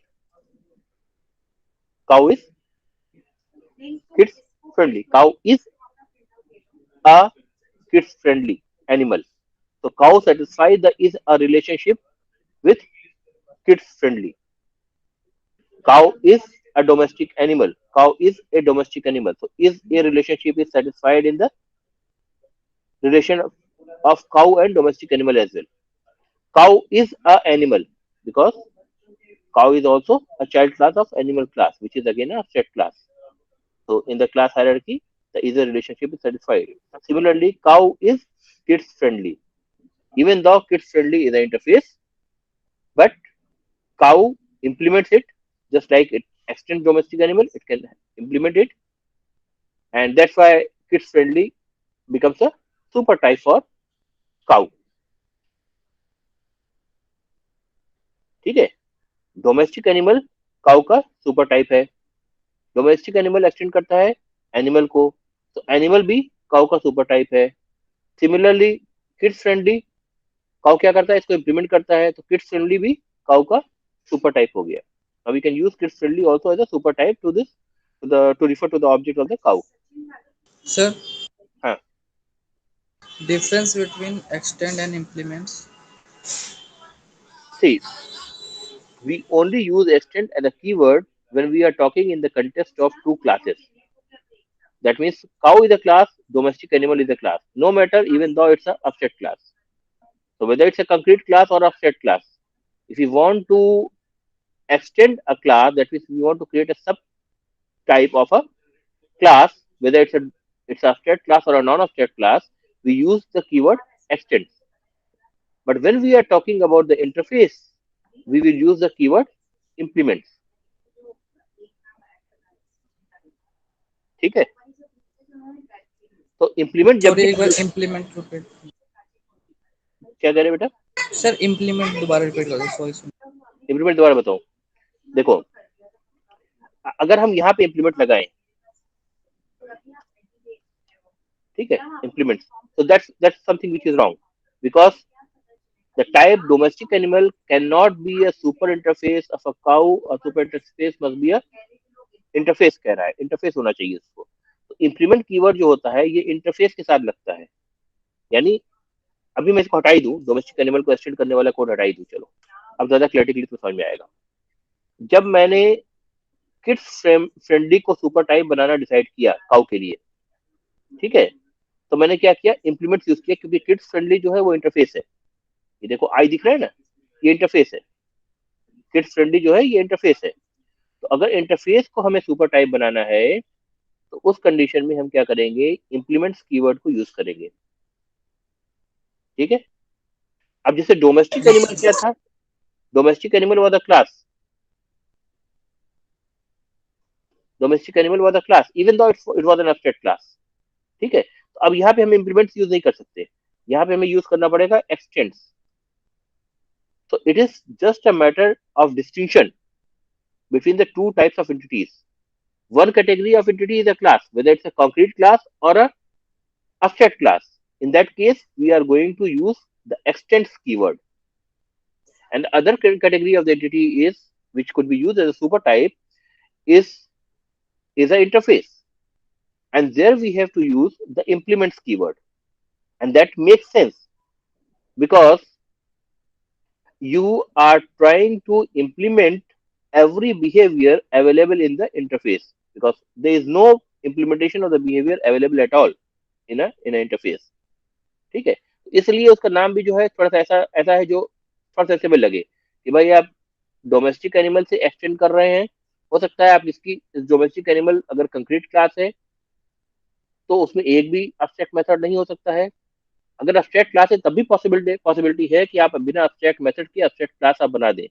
Cow is kids friendly. Cow is a kids friendly animal. So cow satisfies the is a relationship with kids friendly. Cow is a domestic animal. Cow is a domestic animal. So is a relationship is satisfied in the relation of cow and domestic animal as well. Cow is a animal because cow is also a child class of animal class, which is again a abstract class. So in the class hierarchy, the is a relationship is satisfied. Similarly, cow is kids friendly. Even though kids friendly is an interface, but cow implements it just like it extends domestic animal, it can implement it, and that's why kids friendly becomes a super type for cow. ठीक है, domestic animal cow का super type है. Domestic animal extend करता है animal को, तो animal भी cow का सुपर टाइप है. सिमिलरली किड्स फ्रेंडली काउ क्या करता है, इसको इम्प्लीमेंट करता है, तो किड्स फ्रेंडली भी काउ का सुपर टाइप हो गया. Now we can use kids friendly also as a super type to this to refer to the object of the cow. Sir, हाँ, difference between extend and implements. see, we only use extend as a keyword when we are talking in the context of two classes. That means cow is a class, domestic animal is a class, no matter even though it's a abstract class. So whether it's a concrete class or abstract class, if you want to extend a class, that means we want to create a subtype of a class, whether it's abstract class or a non-abstract class, we use the keyword extend. But when we are talking about the interface, we will use the keyword implements. ठीक है, तो implement जब sorry, भी एक बार implement repeat. क्या कह रहे हैं बेटा, सर इम्प्लीमेंट दोबारा रिपीट कर दो, सॉरी सर. इम्प्लीमेंट दोबारा बताओ. देखो, अगर हम यहाँ पे इम्प्लीमेंट लगाएं, ठीक है, implement, so that's something which is wrong because the type domestic animal cannot be a super interface of a cow. A super interface must be a interface कह रहा है, इंटरफेस होना चाहिए इसको. तो इंप्लीमेंट कीवर्ड जो होता है ये इंटरफेस के साथ लगता है. यानी अभी मैं इसको हटा ही दूं, डोमेस्टिक एनिमल को एक्सटेंड करने वाला कोड हटा ही दूं, चलो अब ज्यादा क्लैरिटी के लिए तो समझ में आएगा. जब मैंने किड्स फ्रेंडली को सुपर टाइप बनाना डिसाइड किया काउ के लिए, ठीक है, तो मैंने क्या किया, इंप्लीमेंट यूज किया, क्योंकि किड्स फ्रेंडली जो है वो इंटरफेस है. ये देखो आई दिख रहा है ना, ये इंटरफेस है. किड्स फ्रेंडली जो है ये इंटरफेस है. तो अगर इंटरफेस को हमें सुपर टाइप बनाना है, तो उस कंडीशन में हम क्या करेंगे, इंप्लीमेंट्स कीवर्ड को यूज करेंगे. ठीक है, अब जैसे डोमेस्टिक एनिमल क्या था, domestic animal was a class, domestic animal was a class even though it was an abstract class. ठीक है, तो अब यहाँ पे हम इंप्लीमेंट्स यूज नहीं कर सकते, यहाँ पे हमें यूज करना पड़ेगा x tends. so it is just a matter of distinction between the two types of entities. One category of entity is a class, whether it's a concrete class or a abstract class. In that case, we are going to use the extends keyword. And the other category of the entity is, which could be used as a super type, is an interface. And there we have to use the implements keyword. And that makes sense because you are trying to implement every behavior available in the interface, because there is no implementation of the behavior available at all in an interface. ठीक है, इसलिए उसका नाम भी जो है थोड़ा सा ऐसा ऐसा है जो थोड़ा सेंसेबल लगे कि भाई आप डोमेस्टिक एनिमल से एक्सटेंड कर रहे हैं. हो सकता है आप इसकी डोमेस्टिक एनिमल अगर कंक्रीट क्लास है तो उसमें एक भी अब्स्ट्रैक्ट मेथड नहीं हो सकता है. अगर अब्स्ट्रैक्ट क्लास है तब भी पॉसिबिलिटी है कि आप बिना अब्स्ट्रैक्ट मेथड के अब्स्ट्रैक्ट क्लास आप बना दें.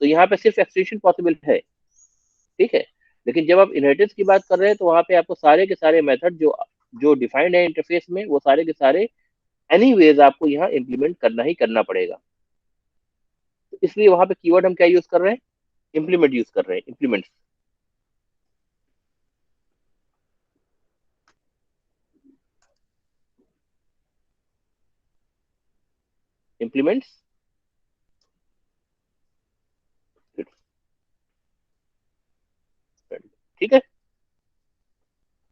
तो यहाँ पे सिर्फ एक्सटेंशन पॉसिबल है. ठीक है, लेकिन जब आप इनहेरिटेंस की बात कर रहे हैं तो वहां पे आपको सारे के सारे मेथड जो जो डिफाइंड है इंटरफेस में वो सारे के सारे एनीवेज आपको यहाँ इम्प्लीमेंट करना ही करना पड़ेगा। तो इसलिए वहां पे कीवर्ड हम क्या यूज कर रहे हैं, इम्प्लीमेंट यूज कर रहे हैं, इम्प्लीमेंट। इम्प्लीमेंट्स, ठीक है।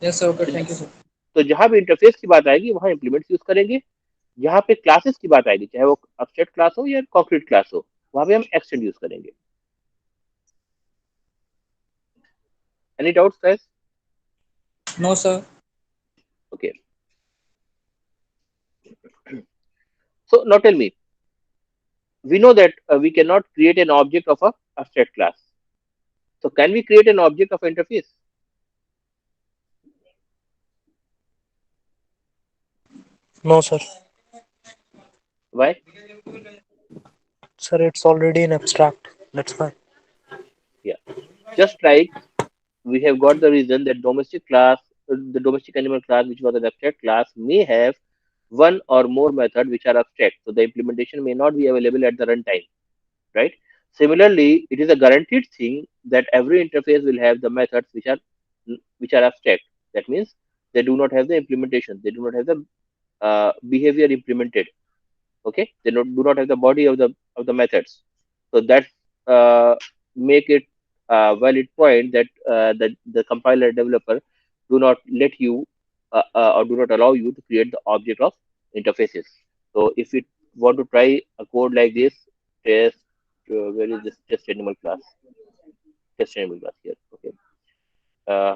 Yes sir, okay, thank you sir. तो जहां भी इंटरफेस की बात आएगी वहां इम्प्लीमेंट्स यूज करेंगे। जहां पे क्लासेस की बात आएगी, चाहे वो एब्स्ट्रैक्ट क्लास हो या कॉन्क्रीट क्लास हो, वहां पे हम एक्सटेंड यूज करेंगे। Any doubts guys? No sir. Okay, so now tell me, we know that we cannot create an object of a abstract class. So can we create an object of interface? No, sir. Why? Sir, it's already in abstract. That's why. Yeah, just like we have got the reason that domestic class, the domestic animal class, which was an abstract class, may have one or more methods which are abstract. So the implementation may not be available at the runtime, right? Similarly, it is a guaranteed thing that every interface will have the methods which are abstract. That means they do not have the implementation. They do not have the behavior implemented. Okay, they do not have the body of the methods. So that uh, make it a valid point that the compiler developer do not let you or do not allow you to create the object of interfaces. So if you want to try a code like this, test where is this test animal class? Test animal class here. Okay. Uh,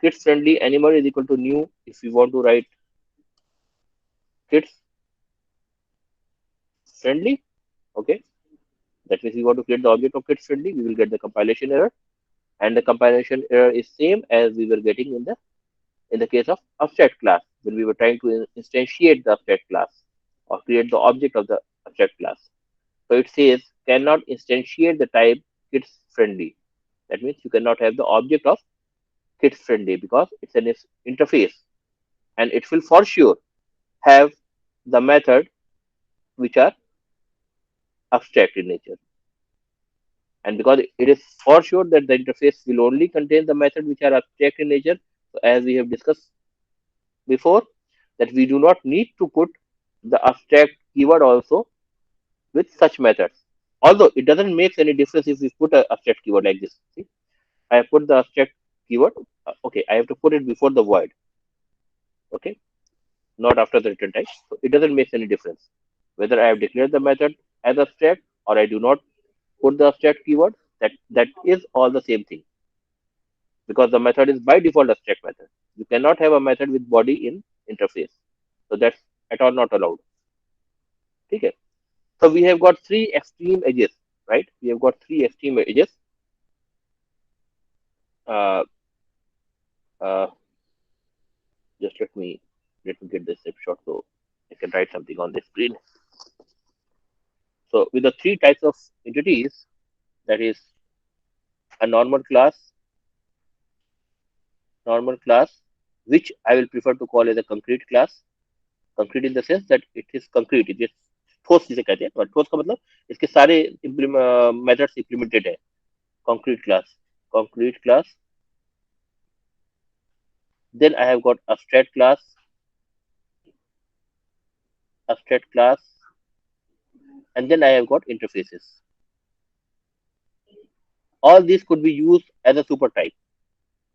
Kids friendly animal is equal to new. If you want to write kids friendly, okay, that means we want to create the object of kids friendly, we will get the compilation error, and the compilation error is same as we were getting in the case of abstract class when we were trying to instantiate the abstract class or create the object of the abstract class. So it says cannot instantiate the type kids friendly. That means you cannot have the object of kids friendly because it's an interface, and it will for sure have the method which are abstract in nature. And because it is for sure that the interface will only contain the method which are abstract in nature, so as we have discussed before, that we do not need to put the abstract keyword also with such methods. Although it doesn't make any difference if we put an abstract keyword like this. See, I have put the abstract keyword. Okay, I have to put it before the void. Okay, not after the return type. So it doesn't make any difference whether I have declared the method as abstract or I do not put the abstract keyword. That is all the same thing because the method is by default abstract method. You cannot have a method with body in interface. So that's at all not allowed. Okay. So we have got three extreme edges, right? We have got three extreme edges. Uh, uh, just let me get this snapshot so I can write something on the screen. So with the three types of entities, that is a normal class, which I will prefer to call as a concrete class. Concrete in the sense that it is concrete, it is ठोस जिसे कहते हैं, और ठोस का मतलब इसके सारे मेथड्स इंप्लीमेंटेड है। concrete class. Then I have got abstract class, and then I have got interfaces. All these could be used as a super type.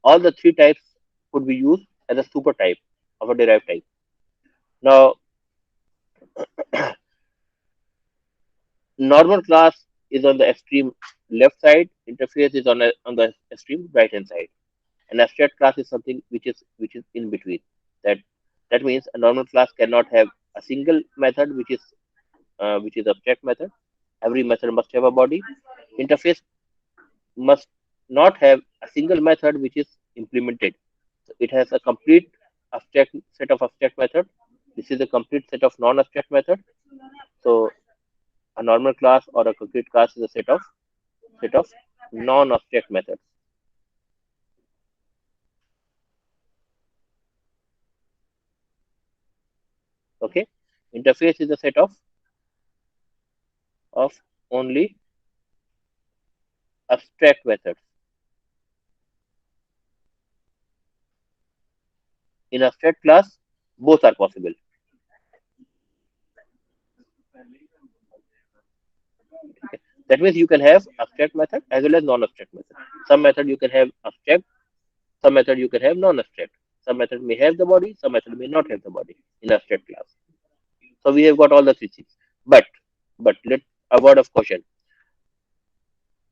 All the three types could be used as a super type of a derived type. Now, normal class is on the extreme left side, interface is on the extreme right hand side, and abstract class is something which is in between. That that means a normal class cannot have a single method which is abstract method. Every method must have a body. Interface must not have a single method which is implemented. So it has a complete abstract set of abstract method. This is a complete set of non-abstract method. So a normal class or a concrete class is a set of non-abstract methods. Okay, interface is a set of only abstract methods. In abstract class, both are possible. That means you can have abstract method as well as non-abstract method. Some method you can have abstract, some method you can have non-abstract. Some method may have the body, some method may not have the body in abstract class. So we have got all the three things. But let a word of caution.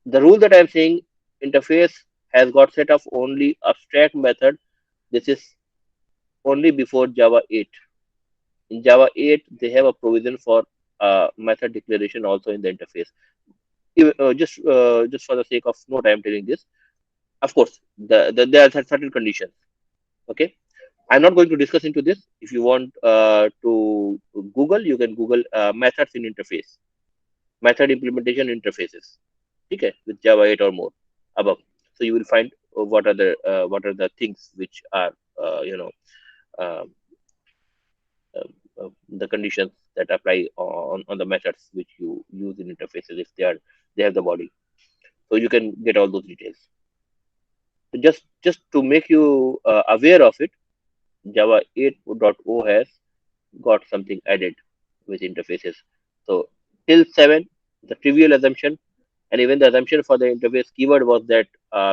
The rule that I am saying, interface has got set of only abstract method. This is only before Java 8. In Java 8, they have a provision for method declaration also in the interface. Just for the sake of note, I am telling this. Of course, there are certain conditions. Okay, I'm not going to discuss into this. If you want to Google, you can Google methods in interface, method implementation interfaces. Okay, with Java 8 or more above. So you will find what are the things which are um, the conditions that apply on the methods which you use in interfaces if they have the body. So you can get all those details. So just to make you aware of it, Java 8.0 has got something added with interfaces. So till 7, the trivial assumption, and even the assumption for the interface keyword was that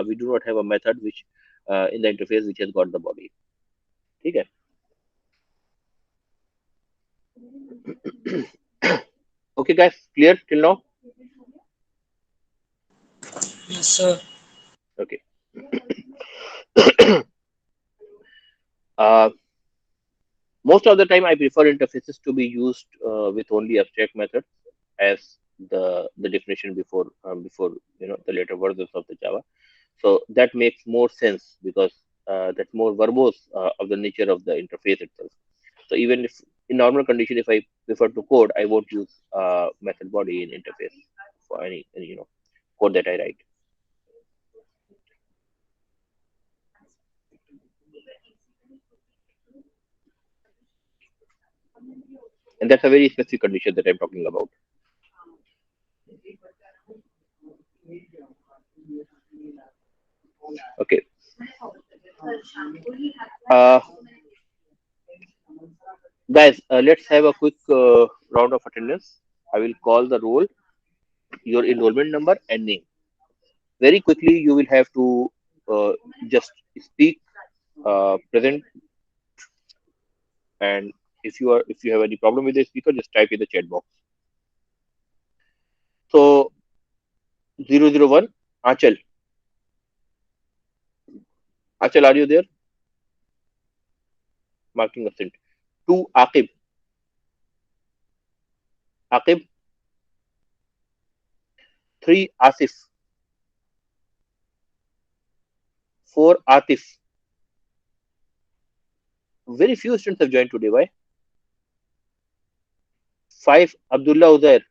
we do not have a method which in the interface which has got the body. Okay. Okay, guys, clear till now? Yes, sir. Okay. uh, Most of the time, I prefer interfaces to be used with only abstract methods as the definition before the later versions of the Java. So that makes more sense because that's more verbose of the nature of the interface itself. So even if in normal condition, if I prefer to code, I won't use method body in interface for any code that I write. And that's a very specific condition that I'm talking about. Okay. Uh, Guys, let's have a quick round of attendance. I will call the roll, your enrollment number, and name. Very quickly, you will have to just speak, present, and if you have any problem with the speaker, just type in the chat box. So 001, Achal. Achal, are you there? Marking assent. 2, Aqib. Aqib. 3, Asif. 4, Atif. Very few students have joined today. Why? 5, Abdullah Uzair.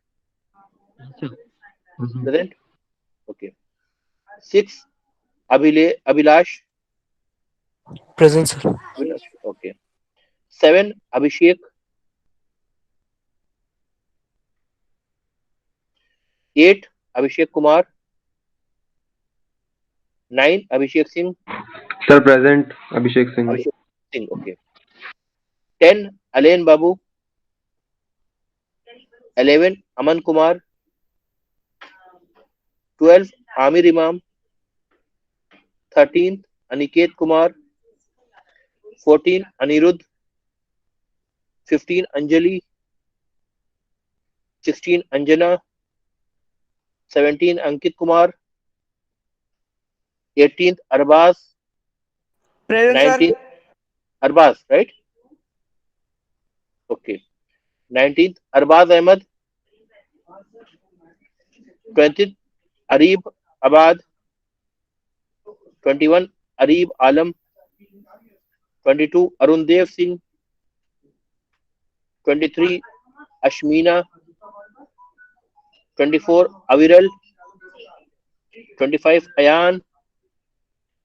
Present. Okay. 6, Abhilash. Present, sir. Abhilash. Okay. 7, Abhishek. 8, Abhishek Kumar. 9, Abhishek Singh. Sir, present. Abhishek Singh. Abhishek Singh. Okay. 10, Alain Babu. 11, Aman Kumar. 12, Amir Imam. 13, Aniket Kumar. 14, Anirudh. 15, Anjali. 16, Anjana. 17, Ankit Kumar. 18th, Arbaz. Present, sir. 19th, Arbaz, right? Okay. 19th, Arbaz Ahmed. 20th, Arib Abad. 21, Arib Alam. 22, Arundev Singh. 23, Ashmina. 24, Aviral. 25, Ayan.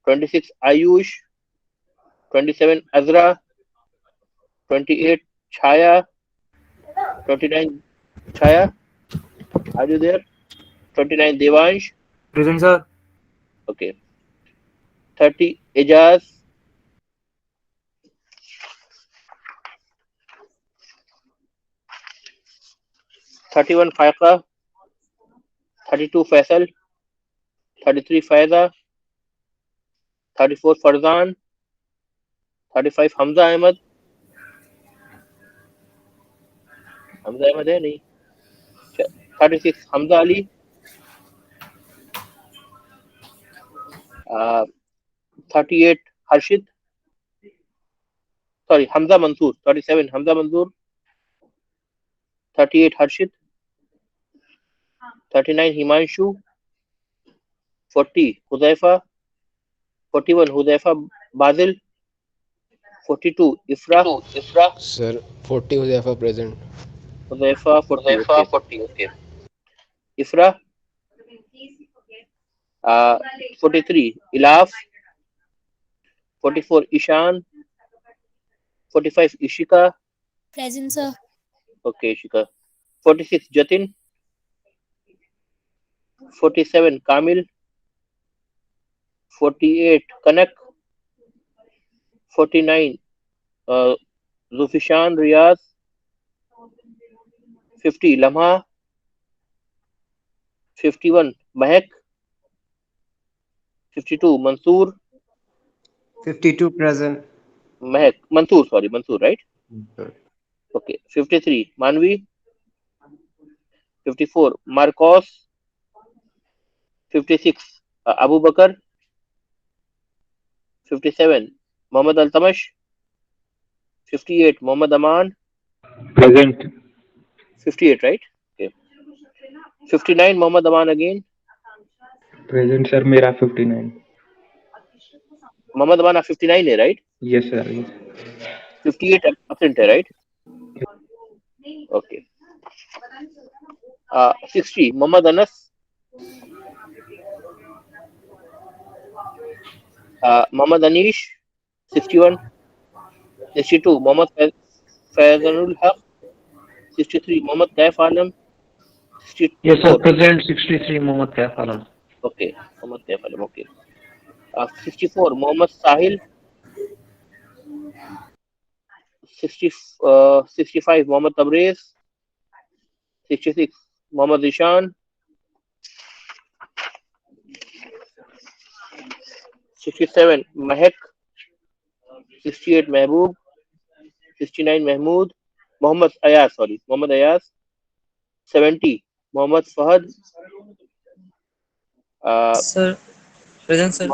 26, Ayush. 27, Azra. 28, Chaya. 29 Chaya, are you there? 29 Devansh. Present, sir. Okay. 30 Ejaz. 31 Faiqa. 32 Faisal. 33 Faiza. 34 Farzan. 35 Hamza Ahmed. Hamza Ahmed है नहीं. 36 Hamza Ali. 38 Harshid. Sorry, Hamza Mansoor. 37 Hamza Mansoor. 38 Harshid. 39 Himanshu. 40 Huzaifa. 41 Huzaifa Bazil. 42 Ifra. Sir, 40 Huzaifa present. Huzaifa 40. Okay. Ifra. 43 Ilaf. 44 Ishan. 45 Ishika. Present, sir. Okay, Ishika. 46 Jatin. 47 Kamil. 48 Kanak. 49 Zufishan Riyaz. 50 Lamha. 51 Mahek. 52 Mansoor. 52 present. Mahek. Mansoor, right? Okay. 53 Manvi. 54 Marcos. 56 Abu Bakr. 57 Mohammad Al-Tamash. 58 Mohammad Aman. Present. 58, right? Okay. 59 Mohammad Aman again. Present, sir. मेरा 59. Mohammad Aman 59 है, right? Yes, sir. Yes. 58 absent है, right? Okay. 60 Mohammad Anas. Mohammad Anish. 61. 62 Mohammad Faizanul Haq. 63 Mohammad Kaif Alam. 64. Yes, sir. Present 63 Mohammad Kaif Alam. Okay, Mohammad Kaif Alam. Okay. 64 Mohammad Sahil. 65 Mohammad Tabriz. 66 Mohammad Ishan. 67 Mahek. 68 Mehboob. 69 Mahmood. Mohammad Ayaz. 70 Mohammad Fahad. Sir, present, sir.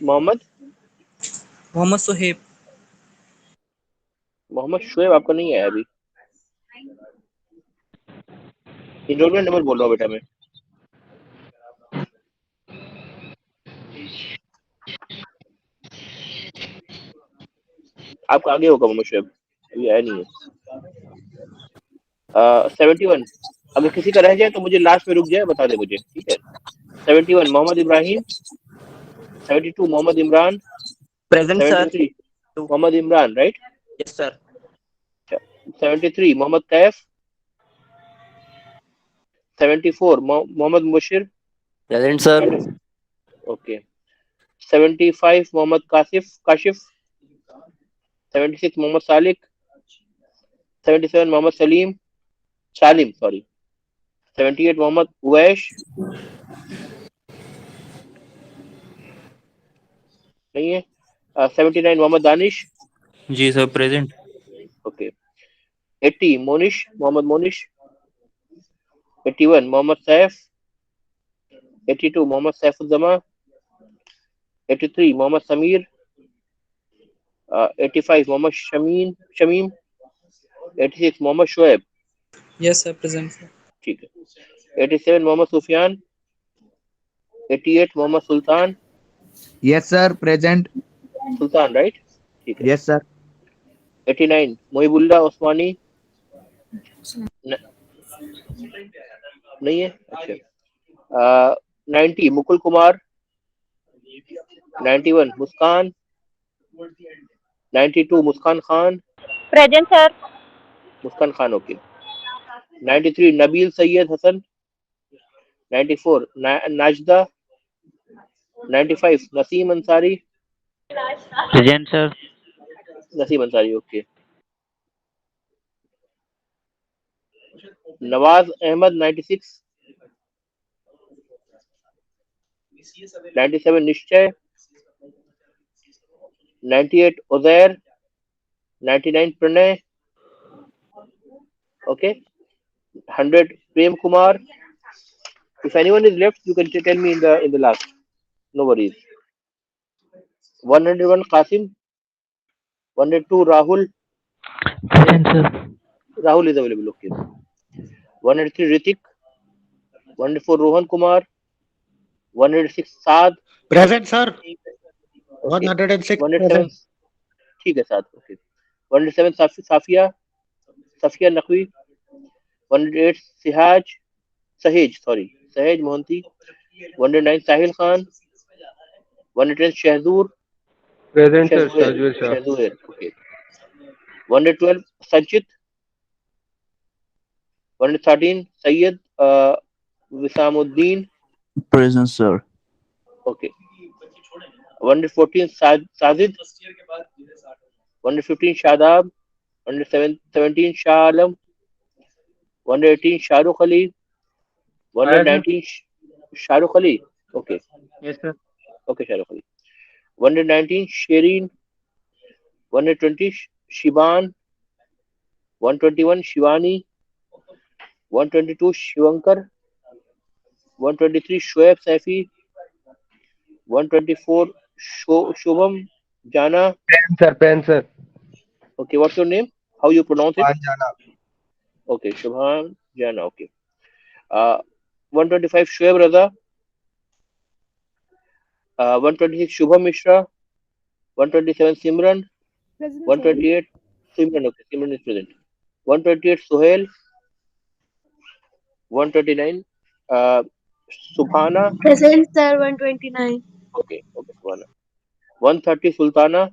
Mohammad Suhaib. Mohammad Shoaib आपका नहीं है अभी. Enrolment number बोल रहा हूँ बेटा मैं. आपका आगे होगा मोहम्मद शुएब, अभी आया नहीं है. 71 अगर किसी का रह जाए तो मुझे लास्ट में रुक जाए बता दे मुझे, ठीक है. 71 Mohammad Ibrahim. 72 Mohammad Imran. Present, sir. 73 Mohammad Imran, right. Yes, sir. 73 Mohammad Kaif. 74 Mohammad Mushir. Present, sir. Okay. 75 Mohammad Kashif. 76 Mohammad Salik. 77 Mohammad Salim. 78 Mohammad Uvaish. नहीं है. 79 मोहम्मद दानिश. जी sir, present. Okay. 80 Mohammad Monish. 81 Mohammad Saif. 82 Mohammad Saifuzzama. 83 Mohammad Sameer. 85 Mohammad Shamim. 86 Mohammad Shoaib. Yes, sir. Present, sir. ठीक है. 87 मोहम्मद सुफियान. 88 मोहम्मद सुल्तान. Yes, sir. Present. सुल्तान, राइट. ठीक है. Yes, sir. 89 मोहिबुल्ला उस्मानी. नहीं है. अच्छा. 90 मुकुल कुमार. 91 मुस्कान. 92 मुस्कान Khan. Present, sir. Muskan Khan, okay. 93 Nabil Sayyed Hassan. 94 Najda. 95 Naseem Ansari. Present, sir. Naseem Ansari, okay. Nawaz Ahmad. 96. 97 Nishchay. 98 Uzair. 99 Pranay. Okay. 100 Prem Kumar. If anyone is left, you can tell me in the last. No worries. 101 Qasim. 102 Rahul. Present, sir. Rahul is available. Okay. 103 Ritik. 104 Rohan Kumar. 106 Saad. Present, sir. Okay. 106 107 present. ठीक है साथ. Okay. 107 Safia. Safia Naqvi. 108 Sahej Mohanty. 109 Sahil Khan. 110 Shahzoor. Present, sir. Shahzul Shah. Shahzoor. Okay. 112 Sanchit. 113 Sayyid Wisamuddin. Present, sir. Okay. 114 Sajid. 115 Shadab. 117 Shah Alam. 118 Shahrukh Ali. 119 Shahrukh Ali. Okay. Yes, sir. Okay, Shahrukh Ali. 119 Shireen. 120 Shiban. 121 Shivani. 122 Shivankar. 123 Shoaib Saifi. 124 Shubham Jana. Pen, sir. Okay, what's your name? How you pronounce it? Anjana. Okay, Shubham Jana. Okay. 125 Shoaib Raza. 126 Shubham Mishra. 127 Simran. 128 Simran. Okay, Simran is present. 128 Sohail. 129 Subhana. Present, sir. 129. Okay, Subhana. 130 Sultana.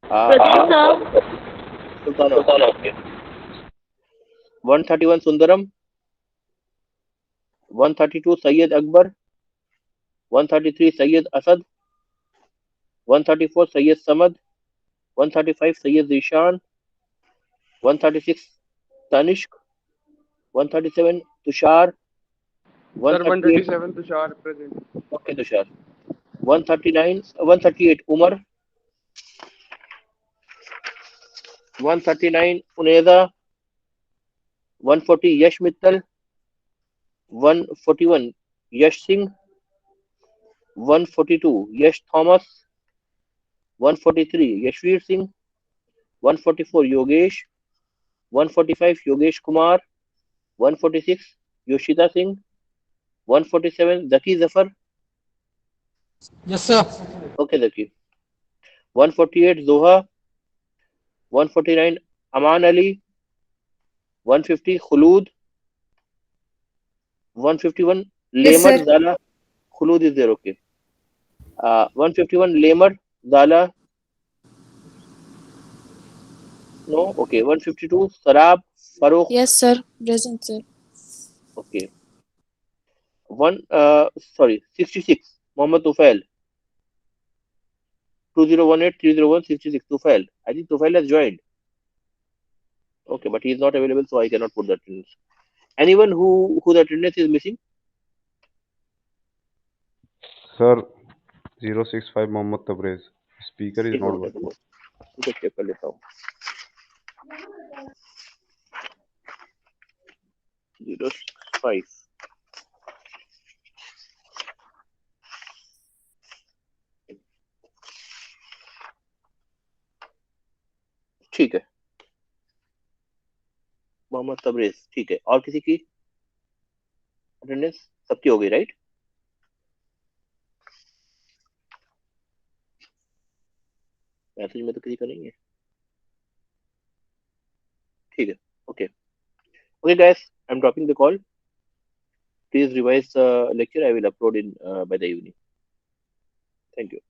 Present, sir. Sultana. Okay. 131 Sundaram. 132 Sayyid Akbar. 133 Sayyid Asad. 134 Sayyid Samad. 135 Sayyid Zishan. 136 Tanishq. 137 Tushar. Sir, 127 Tushar present. Okay, Tushar. 138 Umar. 139 Uneza. 140 Yash Mittal. 141 Yash Singh. 142 Yash Thomas. 143 Yashveer Singh. 144 Yogesh. 145 Yogesh Kumar. 146 Yoshita Singh. 147 Zaki Zafar. Yes, sir. Okay, Zaki. 148 Zoha. 149 Aman Ali. 150 Khulud. 151 Yes, Lemar sir. Zala. Khulud is there, okay. 151 Lemar Zala. No, okay. 152 Sarab Farokh. Yes, sir. Present, sir. Okay. 66 Mohammed Tufail. 2018 301 66 Tufail. I think Tufail has joined. Okay, but he is not available, so I cannot put the attendance. Anyone who the attendance is missing? Sir, 065 Mohammed Tabrez. Speaker is एक not minute working. रुको, मुझे check कर लेता हूँ. 065. ठीक है, मोहम्मद तबरेज. ठीक है, और किसी की अटेंडेंस? सबकी हो गई, राइट? मैसेज में तो किसी का नहीं है. ठीक है, okay. Okay guys, I'm dropping the call. Please revise the lecture. I will upload in by the evening. Thank you.